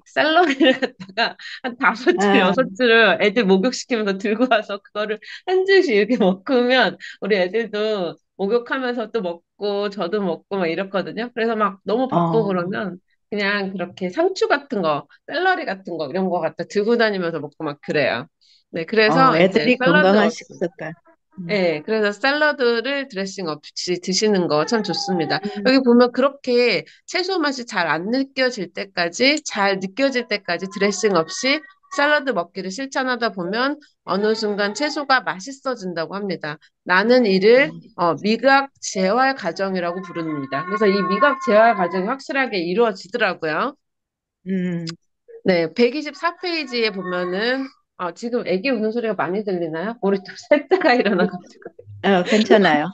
샐러리를 갖다가 한 다섯 줄, 아, 여섯 줄을 애들 목욕시키면서 들고 와서 그거를 한 줄씩 이렇게 먹으면 우리 애들도 목욕하면서 또 먹고 저도 먹고 막 이렇거든요. 그래서 막 너무 바쁘고 어, 그러면 그냥 그렇게 상추 같은 거, 샐러리 같은 거 이런 거 갖다 들고 다니면서 먹고 막 그래요. 네, 그래서 이제 애들이 샐러드 건강한 없이 식습관. 음, 네, 그래서 샐러드를 드레싱 없이 드시는 거 참 좋습니다. 음, 여기 보면 그렇게 채소 맛이 잘 느껴질 때까지 드레싱 없이 샐러드 먹기를 실천하다 보면 어느 순간 채소가 맛있어진다고 합니다. 나는 이를 미각 재활 과정이라고 부릅니다. 그래서 이 미각 재활 과정이 확실하게 이루어지더라고요. 음, 네, 124페이지에 보면은 지금 애기 우는 소리가 많이 들리나요? 우리 또 셋째가 일어나가지고. 괜찮아요.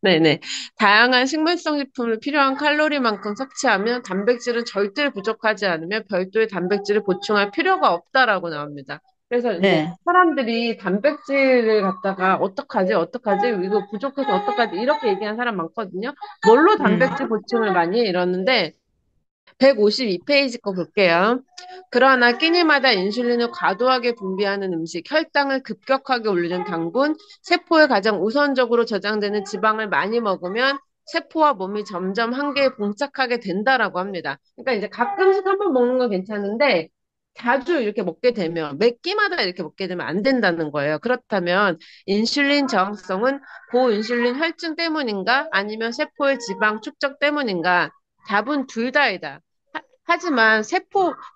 네네. 다양한 식물성 식품을 필요한 칼로리만큼 섭취하면 단백질은 절대 부족하지 않으며 별도의 단백질을 보충할 필요가 없다라고 나옵니다. 그래서 이제 네. 사람들이 단백질을 갖다가 어떡하지? 이거 부족해서 어떡하지? 이렇게 얘기하는 사람 많거든요. 뭘로 음, 단백질 보충을 많이 해? 이러는데 152페이지 거 볼게요. 그러나 끼니마다 인슐린을 과도하게 분비하는 음식, 혈당을 급격하게 올리는 당분, 세포에 가장 우선적으로 저장되는 지방을 많이 먹으면 세포와 몸이 점점 한계에 봉착하게 된다라고 합니다. 그러니까 이제 가끔씩 한번 먹는 건 괜찮은데 자주 이렇게 먹게 되면 몇 끼마다 이렇게 먹게 되면 안 된다는 거예요. 그렇다면 인슐린 저항성은 고인슐린 혈증 때문인가? 아니면 세포의 지방 축적 때문인가? 답은 둘 다이다. 하지만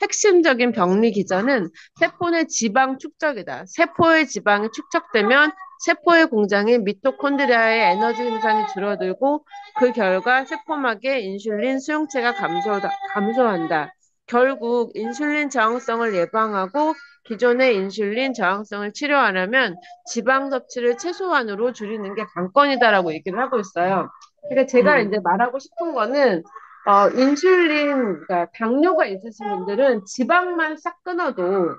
핵심적인 병리 기전은 세포 내 지방 축적이다. 세포의 지방이 축적되면 세포의 공장인 미토콘드리아의 에너지 생산이 줄어들고 그 결과 세포막의 인슐린 수용체가 감소한다. 결국 인슐린 저항성을 예방하고 기존의 인슐린 저항성을 치료하려면 지방 섭취를 최소한으로 줄이는 게 관건이다라고 얘기를 하고 있어요. 그러니까 제가 음, 이제 말하고 싶은 거는 그러니까 당뇨가 있으신 분들은 지방만 싹 끊어도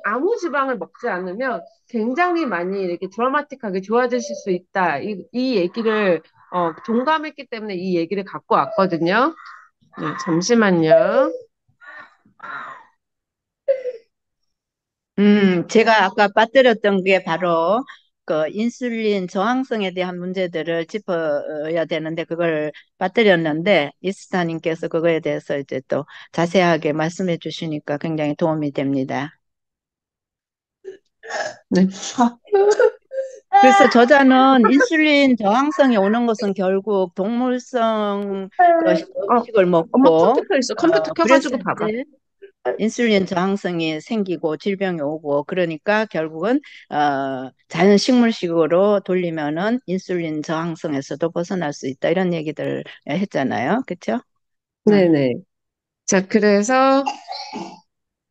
아무 지방을 먹지 않으면 굉장히 많이 이렇게 드라마틱하게 좋아지실 수 있다. 이 얘기를, 동감했기 때문에 이 얘기를 갖고 왔거든요. 네, 잠시만요. 제가 아까 빠뜨렸던 게 바로 그 인슐린 저항성에 대한 문제들을 짚어야 되는데 그걸 빠뜨렸는데 이스타님께서 그거에 대해서 이제 또 자세하게 말씀해 주시니까 굉장히 도움이 됩니다. 네. 그래서 저자는 인슐린 저항성이 오는 것은 결국 동물성 그 어, 음식을 엄마 먹고 컴퓨터 있어. 컴퓨터 켜가지고 그랬을 봐봐. 때 인슐린 저항성이 생기고 질병이 오고 그러니까 결국은 자연 식물식으로 돌리면은 인슐린 저항성에서도 벗어날 수 있다 이런 얘기들 했잖아요. 그렇죠? 네네. 자, 그래서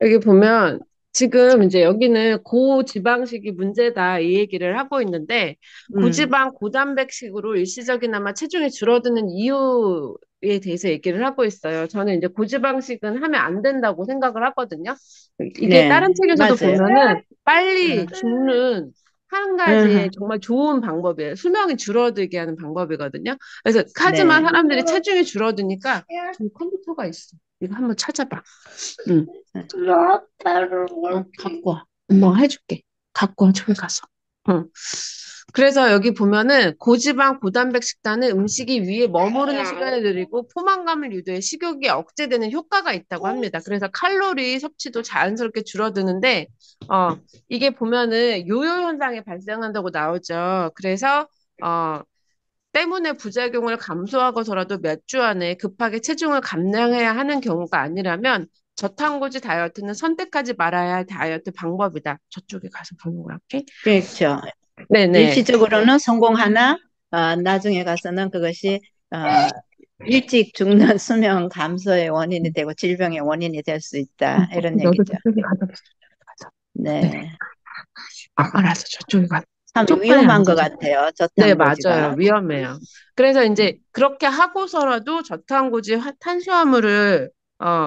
여기 보면 지금 이제 여기는 고지방식이 문제다 이 얘기를 하고 있는데 음, 고지방 고단백식으로 일시적이나마 체중이 줄어드는 이유에 대해서 얘기를 하고 있어요. 저는 이제 고지방식은 하면 안 된다고 생각을 하거든요. 이게 네, 다른 책에서도 맞아요. 보면은 빨리 음, 죽는 한 가지의 음, 정말 좋은 방법이에요. 수명이 줄어들게 하는 방법이거든요. 그래서 하지만 네, 사람들이 체중이 줄어드니까 저기 컴퓨터가 있어. 이거 한번 찾아봐. 응. 갖고 와. 엄마가 해줄게. 갖고 와, 저기 가서. 응. 그래서 여기 보면은 고지방, 고단백 식단은 음식이 위에 머무르는 시간을 늘리고 포만감을 유도해 식욕이 억제되는 효과가 있다고 합니다. 그래서 칼로리 섭취도 자연스럽게 줄어드는데, 이게 보면은 요요 현상이 발생한다고 나오죠. 그래서, 어, 때문에 부작용을 감수하고서라도 몇 주 안에 급하게 체중을 감량해야 하는 경우가 아니라면 저탄고지 다이어트는 선택하지 말아야 할 다이어트 방법이다. 저쪽에 가서 보는 거 할게. 그렇죠. 네네. 일시적으로는 성공하나 나중에 가서는 그것이 어, 일찍 죽는 수명 감소의 원인이 되고 질병의 원인이 될 수 있다 이런 너도 얘기죠. 저쪽에 가서. 네. 네, 알아서 저쪽에 가. 참 소파에 위험한 것 앉아서. 같아요. 네, 맞아요. 저탄고지가. 위험해요. 그래서 이제 그렇게 하고서라도 저탄고지 탄수화물을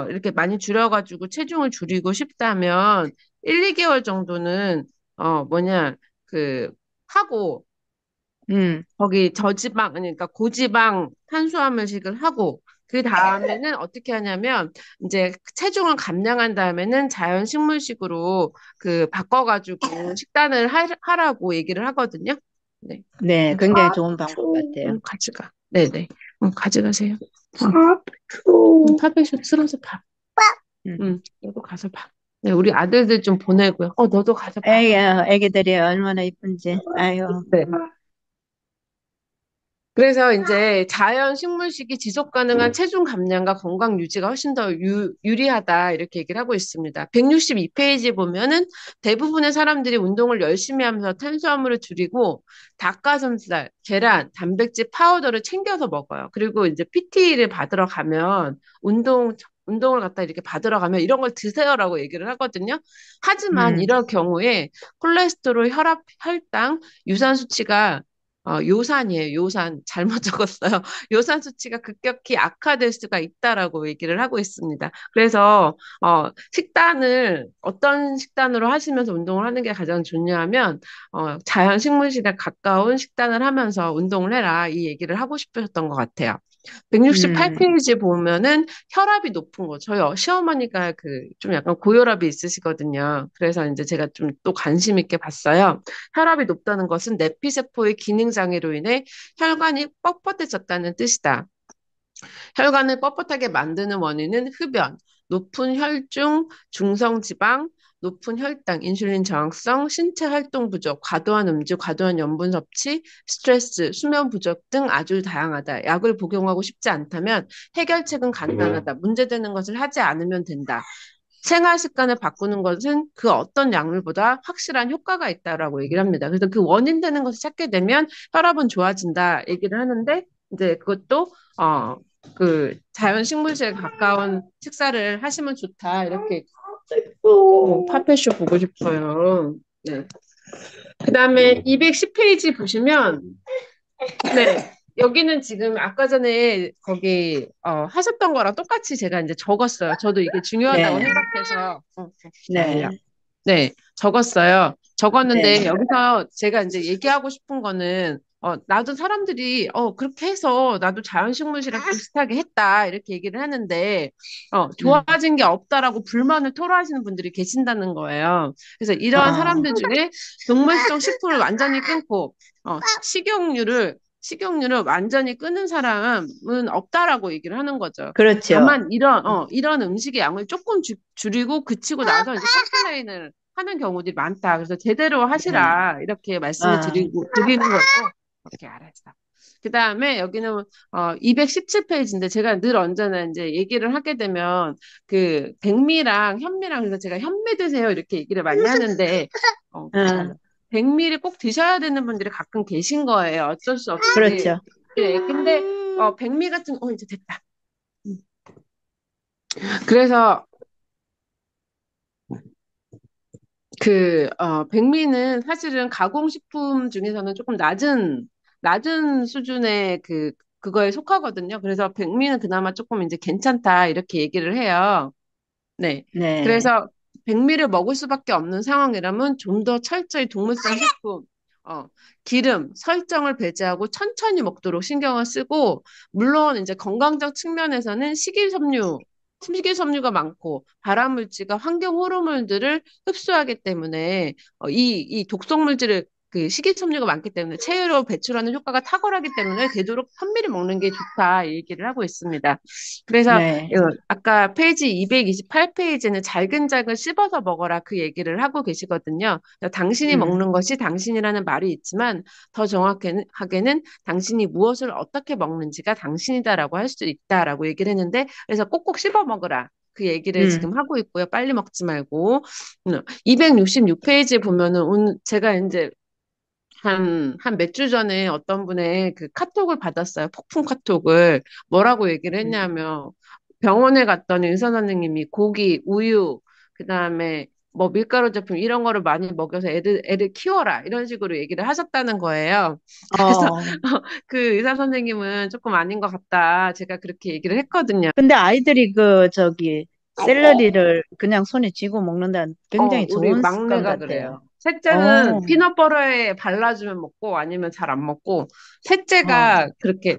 이렇게 많이 줄여가지고 체중을 줄이고 싶다면 1, 2개월 정도는 뭐냐 그 하고 음, 거기 저지방 아니 그러니까 고지방 탄수화물식을 하고 그 다음에는 어떻게 하냐면 이제 체중을 감량한 다음에는 자연 식물식으로 그 바꿔가지고 식단을 하라고 얘기를 하거든요. 네. 네, 굉장히 좋은 방법 같아요. 가져가. 네네. 가져가세요. 팥빙수 쓸어서 봐. 음. 너도 가서 봐. 네, 우리 아들들 좀 보내고요. 너도 가서 봐. 애기들이 얼마나 이쁜지. 아유, 네. 그래서 이제 자연 식물식이 지속 가능한 체중 감량과 건강 유지가 훨씬 더 유리하다 이렇게 얘기를 하고 있습니다. 162페이지 보면은 대부분의 사람들이 운동을 열심히 하면서 탄수화물을 줄이고 닭가슴살, 계란, 단백질 파우더를 챙겨서 먹어요. 그리고 이제 PT를 받으러 가면 운동을 갖다 이렇게 받으러 가면 이런 걸 드세요라고 얘기를 하거든요. 하지만 음, 이럴 경우에 콜레스테롤, 혈압, 혈당, 유산 수치가 요산이에요. 요산. 잘못 적었어요. 요산 수치가 급격히 악화될 수가 있다라고 얘기를 하고 있습니다. 그래서 식단을 어떤 식단으로 하시면서 운동을 하는 게 가장 중요하면 자연 식물실에 가까운 식단을 하면서 운동을 해라. 이 얘기를 하고 싶으셨던 것 같아요. 음, 168페이지 보면은 혈압이 높은 거. 저희 시어머니가 좀 약간 고혈압이 있으시거든요. 그래서 이제 제가 좀 또 관심 있게 봤어요. 혈압이 높다는 것은 내피세포의 기능 장애로 인해 혈관이 뻣뻣해졌다는 뜻이다. 혈관을 뻣뻣하게 만드는 원인은 흡연, 높은 혈중, 중성지방, 높은 혈당, 인슐린 저항성, 신체 활동 부족, 과도한 음주, 과도한 염분 섭취, 스트레스, 수면 부족 등 아주 다양하다. 약을 복용하고 싶지 않다면 해결책은 간단하다. 문제되는 것을 하지 않으면 된다. 생활 습관을 바꾸는 것은 그 어떤 약물보다 확실한 효과가 있다라고 얘기를 합니다. 그래서 그 원인 되는 것을 찾게 되면 혈압은 좋아진다 얘기를 하는데 이제 그것도 그 자연 식물지에 가까운 식사를 하시면 좋다 이렇게 파페쇼 보고 싶어요. 네. 그다음에 210페이지 보시면 네. 여기는 지금 아까 전에 거기 하셨던 거랑 똑같이 제가 이제 적었어요. 저도 이게 중요하다고 네, 생각해서 기다려. 네, 네, 적었어요. 적었는데 네, 여기서 제가 이제 얘기하고 싶은 거는 나도 사람들이, 그렇게 해서 나도 자연식물이랑 비슷하게 했다. 이렇게 얘기를 하는데, 음. 좋아진 게 없다라고 불만을 토로하시는 분들이 계신다는 거예요. 그래서 이러한 어, 사람들 중에 동물성 식품을 완전히 끊고, 식용유를 완전히 끊은 사람은 없다라고 얘기를 하는 거죠. 그렇죠. 다만 이런 음식의 양을 조금 줄이고 그치고 나서 이제 컴플레인을 하는 경우들이 많다. 그래서 제대로 네. 하시라 이렇게 말씀을 아, 드리는 거고. 오케이, 알았어. 그 다음에 여기는 217페이지인데 제가 늘 언제나 이제 얘기를 하게 되면 그 백미랑 현미랑 그래서 제가 현미 드세요 이렇게 얘기를 많이 하는데 아, 백미를 꼭 드셔야 되는 분들이 가끔 계신 거예요. 어쩔 수 없이. 그렇죠. 네, 근데 백미 같은 이제 됐다. 그래서 백미는 사실은 가공식품 중에서는 조금 낮은 수준의 그거에 속하거든요. 그래서 백미는 그나마 조금 이제 괜찮다, 이렇게 얘기를 해요. 네. 네. 그래서 백미를 먹을 수밖에 없는 상황이라면 좀 더 철저히 동물성 식품, 어, 기름, 설정을 배제하고 천천히 먹도록 신경을 쓰고, 물론 이제 건강적 측면에서는 식이섬유가 많고 발암물질과 환경 호르몬들을 흡수하기 때문에 이 독성물질을 그 식이섬유가 많기 때문에 체외로 배출하는 효과가 탁월하기 때문에 되도록 현미를 먹는 게 좋다 이 얘기를 하고 있습니다. 그래서 네. 아까 페이지 228페이지는 잘근잘근 씹어서 먹어라 그 얘기를 하고 계시거든요. 당신이 음, 먹는 것이 당신이라는 말이 있지만 더 정확하게는 당신이 무엇을 어떻게 먹는지가 당신이다라고 할 수 있다라고 얘기를 했는데 그래서 꼭꼭 씹어 먹으라. 그 얘기를 음, 지금 하고 있고요. 빨리 먹지 말고. 266페이지에 보면은 오늘 제가 이제 한 몇 주 전에 어떤 분의 그 카톡을 받았어요. 폭풍 카톡을. 뭐라고 얘기를 음. 했냐면, 병원에 갔더니 의사 선생님이 고기, 우유, 그 다음에 뭐 밀가루 제품 이런 거를 많이 먹여서 애를 키워라. 이런 식으로 얘기를 하셨다는 거예요. 그래서 어, 그 의사 선생님은 조금 아닌 것 같다. 제가 그렇게 얘기를 했거든요. 근데 아이들이 샐러리를 그냥 손에 쥐고 먹는다는 굉장히 우리 좋은 습관 막내가 같아요. 그래요. 셋째는 어, 피넛버터에 발라주면 먹고 아니면 잘 안 먹고, 어,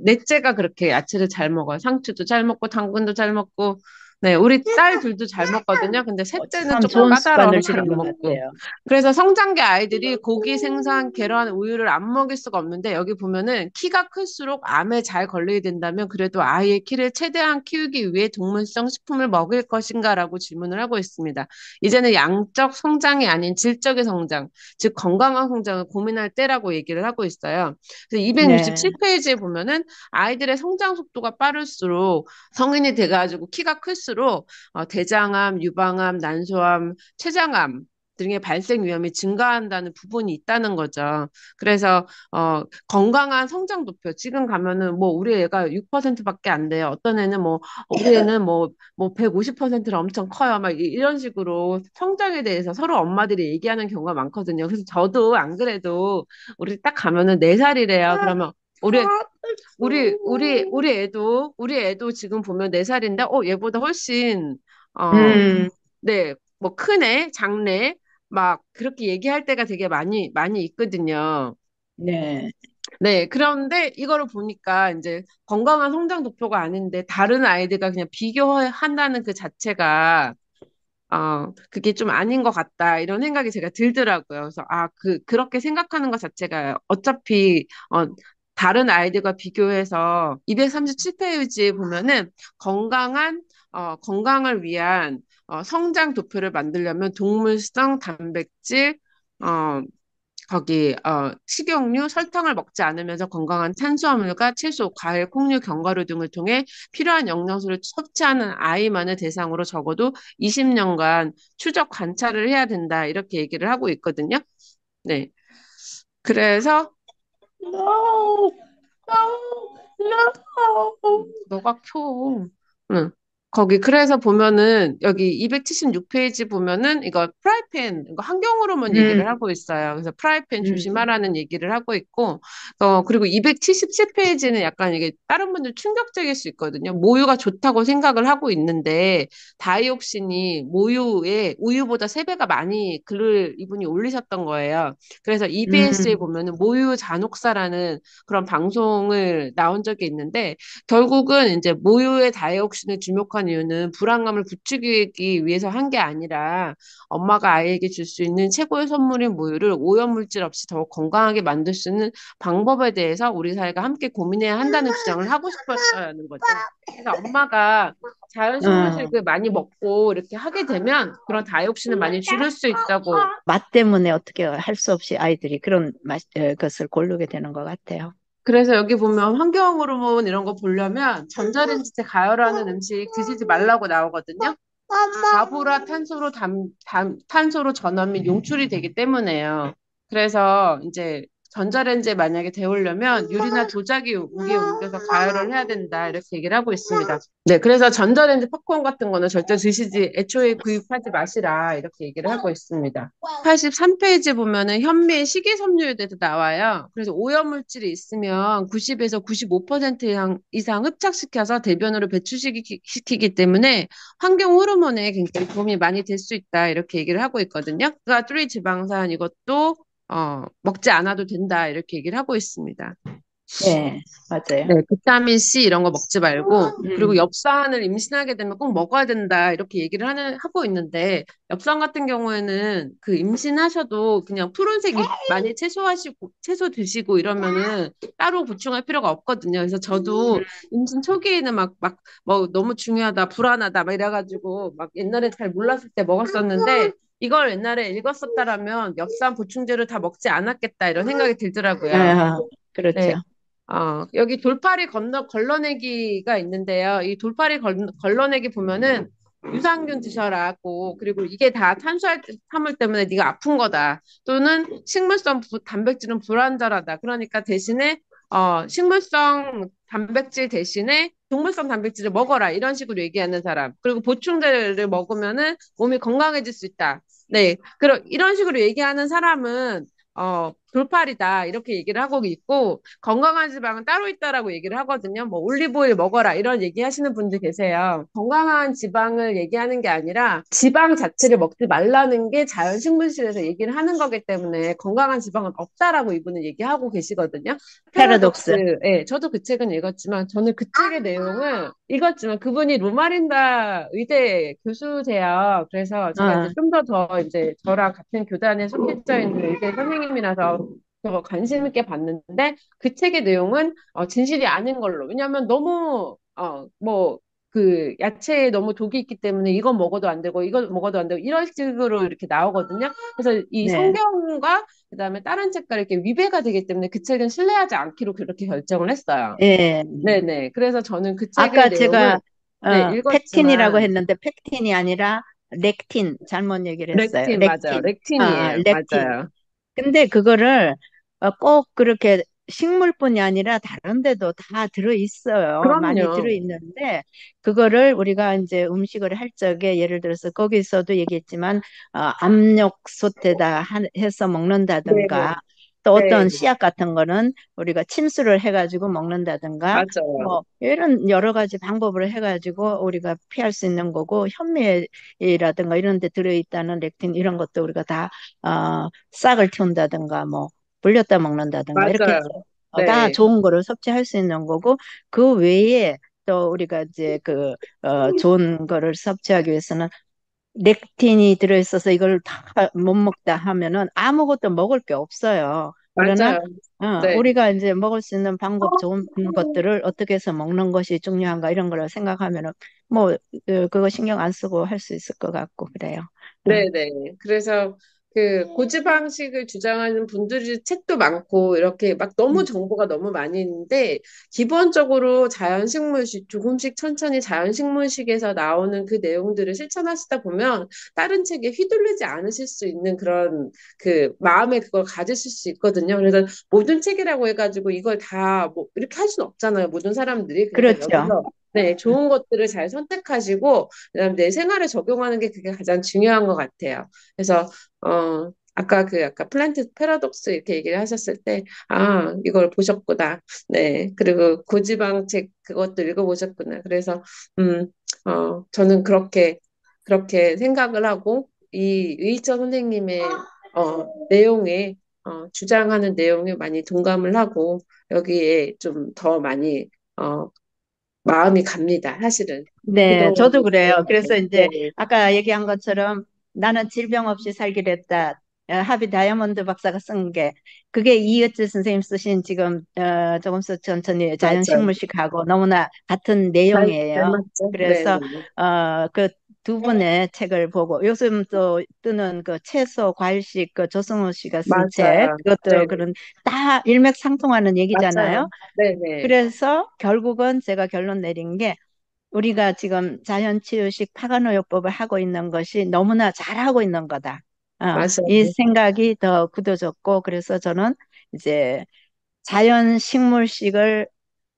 넷째가 그렇게 야채를 잘 먹어요. 상추도 잘 먹고, 당근도 잘 먹고, 네, 우리 딸 둘도 잘 먹거든요. 근데 셋째는 참 조금 좋은 까다로워서 습관을 잘 들인 안 것 먹고. 같아요. 그래서 성장기 아이들이 고기, 생선, 계란, 우유를 안 먹일 수가 없는데, 여기 보면은 키가 클수록 암에 잘 걸리게 된다면 그래도 아이의 키를 최대한 키우기 위해 동물성 식품을 먹일 것인가라고 질문을 하고 있습니다. 이제는 양적 성장이 아닌 질적인 성장, 즉 건강한 성장을 고민할 때라고 얘기를 하고 있어요. 그래서 네, 267페이지에 보면은 아이들의 성장 속도가 빠를수록 성인이 돼가지고 키가 클수록 대장암, 유방암, 난소암, 췌장암 등의 발생 위험이 증가한다는 부분이 있다는 거죠. 그래서 건강한 성장 도표 지금 가면은 뭐 우리 애가 6%밖에 안 돼요. 어떤 애는 뭐 우리 애는 뭐 150%를 엄청 커요. 막 이런 식으로 성장에 대해서 서로 엄마들이 얘기하는 경우가 많거든요. 그래서 저도 안 그래도 우리 딱 가면은 4살이래요. 그러면 우리 애도 지금 보면 4살인데 얘보다 훨씬 어 음, 네, 뭐 큰애, 작네 막 그렇게 얘기할 때가 되게 많이 많이 있거든요. 네, 네, 그런데 이거를 보니까 이제 건강한 성장 도표가 아닌데 다른 아이들과 그냥 비교한다는 그 자체가 그게 좀 아닌 것 같다 이런 생각이 제가 들더라고요. 그래서 그렇게 생각하는 것 자체가 어차피 다른 아이들과 비교해서 237페이지에 보면은 건강을 위한 성장 도표를 만들려면 동물성 단백질 어, 식용유, 설탕을 먹지 않으면서 건강한 탄수화물과 채소, 과일, 콩류, 견과류 등을 통해 필요한 영양소를 섭취하는 아이만을 대상으로 적어도 20년간 추적 관찰을 해야 된다. 이렇게 얘기를 하고 있거든요. 네. 그래서, No, no, no. 너가 켜. 응. 거기 그래서 보면은 여기 276페이지 보면은 이거 프라이팬 이거 환경호르몬 음, 얘기를 하고 있어요. 그래서 프라이팬 음, 조심하라는 얘기를 하고 있고 그리고 277페이지는 약간 이게 다른 분들 충격적일 수 있거든요. 모유가 좋다고 생각을 하고 있는데 다이옥신이 모유에 우유보다 3배가 많이 글을 이분이 올리셨던 거예요. 그래서 EBS에 음, 보면은 모유 잔혹사라는 그런 방송을 나온 적이 있는데 결국은 이제 모유의 다이옥신을 주목한 이유는 불안감을 부추기기 위해서 한 게 아니라 엄마가 아이에게 줄 수 있는 최고의 선물인 모유를 오염물질 없이 더욱 건강하게 만들 수 있는 방법에 대해서 우리 사회가 함께 고민해야 한다는 주장을 하고 싶었다는 거죠. 그래서 엄마가 어, 자연식물식을 많이 먹고 이렇게 하게 되면 그런 다이옥신을 많이 줄일 수 있다고. 맛 때문에 어떻게 할 수 없이 아이들이 그런 것을 고르게 되는 것 같아요. 그래서 여기 보면 환경 호르몬 이런 거 보려면 전자레인지에 가열하는 음식 드시지 말라고 나오거든요. 가부라 탄소로 전원 및 용출이 되기 때문에요. 그래서 이제 전자레인지에 만약에 데우려면 유리나 도자기 위에 옮겨서 가열을 해야 된다 이렇게 얘기를 하고 있습니다. 네, 그래서 전자레인지 팝콘 같은 거는 절대 드시지 애초에 구입하지 마시라 이렇게 얘기를 하고 있습니다. 83페이지 보면은 현미 식이섬유에 대해서 나와요. 그래서 오염물질이 있으면 90에서 95% 이상 흡착시켜서 대변으로 배출시키기 때문에 환경 호르몬에 굉장히 도움이 많이 될 수 있다 이렇게 얘기를 하고 있거든요. 오메가3 지방산 이것도 먹지 않아도 된다 이렇게 얘기를 하고 있습니다. 네, 맞아요. 네, 비타민 C 이런 거 먹지 말고 그리고 음, 엽산을 임신하게 되면 꼭 먹어야 된다 이렇게 얘기를 하고 있는데 엽산 같은 경우에는 그 임신하셔도 그냥 푸른색 많이 채소 드시고 이러면은 따로 보충할 필요가 없거든요. 그래서 저도 임신 초기에는 막 뭐 너무 중요하다 불안하다 막 이래가지고 막 옛날에 잘 몰랐을 때 먹었었는데 이걸 옛날에 읽었었다라면 엽산 보충제를 다 먹지 않았겠다 이런 생각이 들더라고요. 아, 네. 그렇죠. 여기 돌파리 걸러내기가 있는데요. 이 돌파리 걸러내기 보면은 유산균 드셔라고 그리고 이게 다 탄수화물 때문에 네가 아픈 거다. 또는 식물성 단백질은 불안전하다. 그러니까 대신에 식물성 단백질 대신에 동물성 단백질을 먹어라. 이런 식으로 얘기하는 사람. 그리고 보충제를 먹으면은 몸이 건강해질 수 있다. 네. 그럼 이런 식으로 얘기하는 사람은 돌팔이다 이렇게 얘기를 하고 있고 건강한 지방은 따로 있다라고 얘기를 하거든요. 뭐 올리브오일 먹어라 이런 얘기하시는 분들 계세요. 건강한 지방을 얘기하는 게 아니라 지방 자체를 먹지 말라는 게 자연식물실에서 얘기를 하는 거기 때문에 건강한 지방은 없다라고 이분은 얘기하고 계시거든요. 패러독스. 패러독스. 예, 저도 그 책은 읽었지만 저는 그 책의 내용을 읽었지만 그분이 로마린다 의대 교수세요. 그래서 제가 이제 어, 좀 더 이제 저랑 같은 교단에 속해져 있는 의대 선생님이라서 저 관심 있게 봤는데 그 책의 내용은 진실이 아닌 걸로. 왜냐하면 너무 뭐 그 야채에 너무 독이 있기 때문에 이건 먹어도 안 되고 이건 먹어도 안 되고 이런 식으로 이렇게 나오거든요. 그래서 이 네. 성경과 그다음에 다른 책과 이렇게 위배가 되기 때문에 그 책은 신뢰하지 않기로 그렇게 결정을 했어요. 예. 네네. 그래서 저는 그 책의 아까 제가 내용을 네, 팩틴이라고 읽었지만 했는데 팩틴이 아니라 렉틴 잘못 얘기를 했어요. 렉틴 맞아요. 렉틴. 렉틴이에요. 렉틴. 맞아요. 근데 그거를 꼭 그렇게 식물뿐이 아니라 다른 데도 다 들어 있어요. 많이 들어 그럼요. 있는데 그거를 우리가 이제 음식을 할 적에 예를 들어서 거기서도 얘기했지만 압력솥에다 해서 네네. 먹는다든가 또 네, 어떤 씨앗 같은 거는 우리가 침수를 해가지고 먹는다든가 맞아요. 뭐 이런 여러 가지 방법을 해가지고 우리가 피할 수 있는 거고 현미라든가 이런 데 들어있다는 렉틴 이런 것도 우리가 다 싹을 틔운다든가 뭐 불렸다 먹는다든가 이렇게 맞아요. 다 네, 좋은 거를 섭취할 수 있는 거고 그 외에 또 우리가 이제 좋은 거를 섭취하기 위해서는 렉틴이 들어있어서 이걸 다 못 먹다 하면은 아무것도 먹을 게 없어요. 그러나 맞아요. 네, 우리가 이제 먹을 수 있는 방법 좋은 것들을 어떻게 해서 먹는 것이 중요한가 이런 걸 생각하면은 뭐 그거 신경 안 쓰고 할 수 있을 것 같고 그래요. 어. 네, 네. 그래서 그 고지방식을 주장하는 분들이 책도 많고 이렇게 막 너무 음, 정보가 너무 많이 있는데 기본적으로 자연식물식 조금씩 천천히 자연식물식에서 나오는 그 내용들을 실천하시다 보면 다른 책에 휘둘리지 않으실 수 있는 그런 그 마음에 그걸 가지실 수 있거든요. 그래서 모든 책이라고 해가지고 이걸 다 뭐 이렇게 할 수는 없잖아요. 모든 사람들이. 그래서 그렇죠. 여기서 네, 좋은 것들을 잘 선택하시고, 그다음 내 생활에 적용하는 게 그게 가장 중요한 것 같아요. 그래서, 아까 그 아까 플랜트 패러독스 이렇게 얘기를 하셨을 때, 아, 이걸 보셨구나. 네, 그리고 고지방 책 그것도 읽어보셨구나. 그래서, 음, 저는 그렇게 생각을 하고, 이 의희철 선생님의, 내용에, 주장하는 내용에 많이 동감을 하고, 여기에 좀 더 많이, 어, 마음이 갑니다. 사실은. 네, 그동안, 저도 그래요. 그래서 이제 네, 아까 얘기한 것처럼 나는 질병 없이 살기로 했다. 하비 다이아몬드 박사가 쓴 게 그게 이은재 선생님 쓰신 지금 조금 더 천천히 맞아요. 자연식물식하고 너무나 같은 잘 내용이에요. 맞죠? 네, 그래서 네. 그 두 분의 책을 보고 요즘 또 뜨는 그 채소 과일식 그 조성우 씨가 쓴 책 맞아요. 네, 그것도 네. 그런 다 일맥상통하는 얘기잖아요. 맞아요. 네, 네. 그래서 결국은 제가 결론 내린 게 우리가 지금 자연치유식 파가노요법을 하고 있는 것이 너무나 잘하고 있는 거다. 이 맞아요. 생각이 더 굳어졌고, 그래서 저는 이제 자연식물식을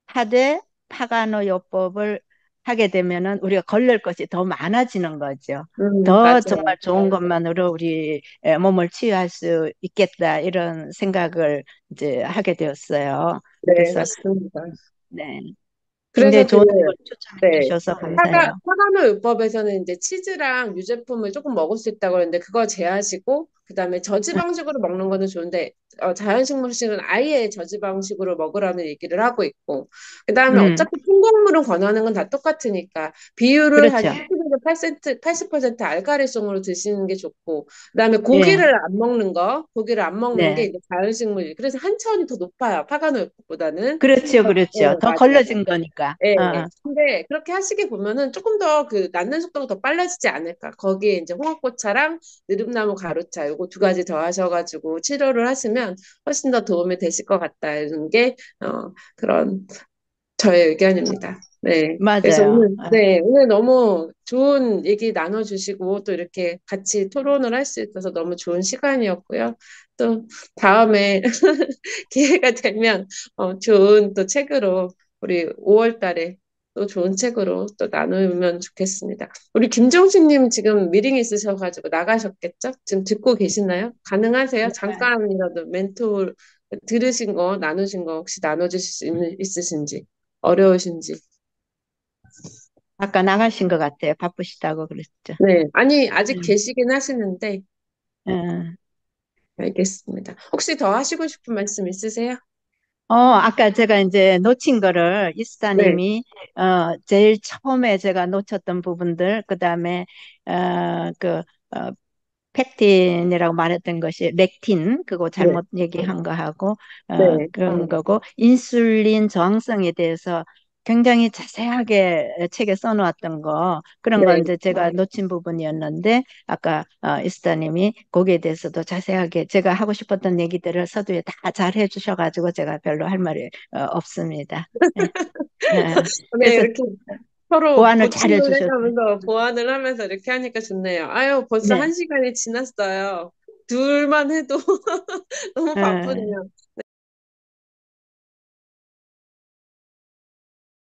하되 파가노요법을 하게 되면은 우리가 걸릴 것이 더 많아지는 거죠. 더 맞아요. 정말 좋은 것만으로 우리 몸을 치유할 수 있겠다, 이런 생각을 이제 하게 되었어요. 네, 그래서, 맞습니다. 네. 굉장히 그래서 좋은 걸 추천해 네. 주셔서 감사해요. 파가노 요법에서는 이제 치즈랑 유제품을 조금 먹을 수 있다고 그러는데 그거 제하시고 그다음에 저지방식으로 먹는 거는 좋은데 자연식물식은 아예 저지방식으로 먹으라는 얘기를 하고 있고 그다음에 음, 어차피 통곡물은 권하는 건 다 똑같으니까 비율을 한 그렇죠. 60에서 80% 알카리성으로 드시는 게 좋고 그다음에 예, 고기를 안 먹는 게 네. 이제 자연식물 그래서 한 차원이 더 높아요. 파가노 요법보다는 그렇죠, 그렇죠. 더 맞아요. 걸러진 거니까. 예. 근데 그렇게 하시게 보면은 조금 더 그 낫는 속도가 더 빨라지지 않을까. 거기에 이제 홍합고차랑 느릅나무 가루차 요거 두 가지 더 하셔가지고 치료를 하시면 훨씬 더 도움이 되실 것 같다는 게 그런 저의 의견입니다. 네. 그래서 맞아요. 오늘 너무 좋은 얘기 나눠주시고 또 이렇게 같이 토론을 할 수 있어서 너무 좋은 시간이었고요. 또 다음에 기회가 되면 좋은 또 책으로 우리 5월 달에 또 좋은 책으로 또 나누면 좋겠습니다. 우리 김정신님 지금 미팅 있으셔가지고 나가셨겠죠? 지금 듣고 계시나요? 가능하세요? 잠깐이라도 멘토 들으신 거, 나누신 거 혹시 나눠주실 수 있으신지, 어려우신지. 아까 나가신 것 같아요. 바쁘시다고 그랬죠. 네. 아니, 아직 음, 계시긴 하시는데, 음. 알겠습니다. 혹시 더 하시고 싶은 말씀 있으세요? 아까 제가 이제 놓친 거를 네, 이스타님이, 제일 처음에 제가 놓쳤던 부분들, 그 다음에, 어, 펙틴이라고 말했던 것이 렉틴, 그거 네, 잘못 얘기한 거하고, 네, 그런 거고, 인슐린 저항성에 대해서 굉장히 자세하게 책에 써놓았던 거, 그런 건 네. 이제 제가 놓친 부분이었는데, 아까 이스타님이 거기에 대해서도 자세하게 제가 하고 싶었던 얘기들을 서두에 다 잘 해주셔가지고 제가 별로 할 말이 없습니다. 예, 예. 네, 그래서 이렇게 서로 보완을 잘 보충을 해주셨어요. 해가면서 보완을 하면서 이렇게 하니까 좋네요. 아유, 벌써 네. 1시간이 지났어요. 둘만 해도 너무 예. 바쁘네요.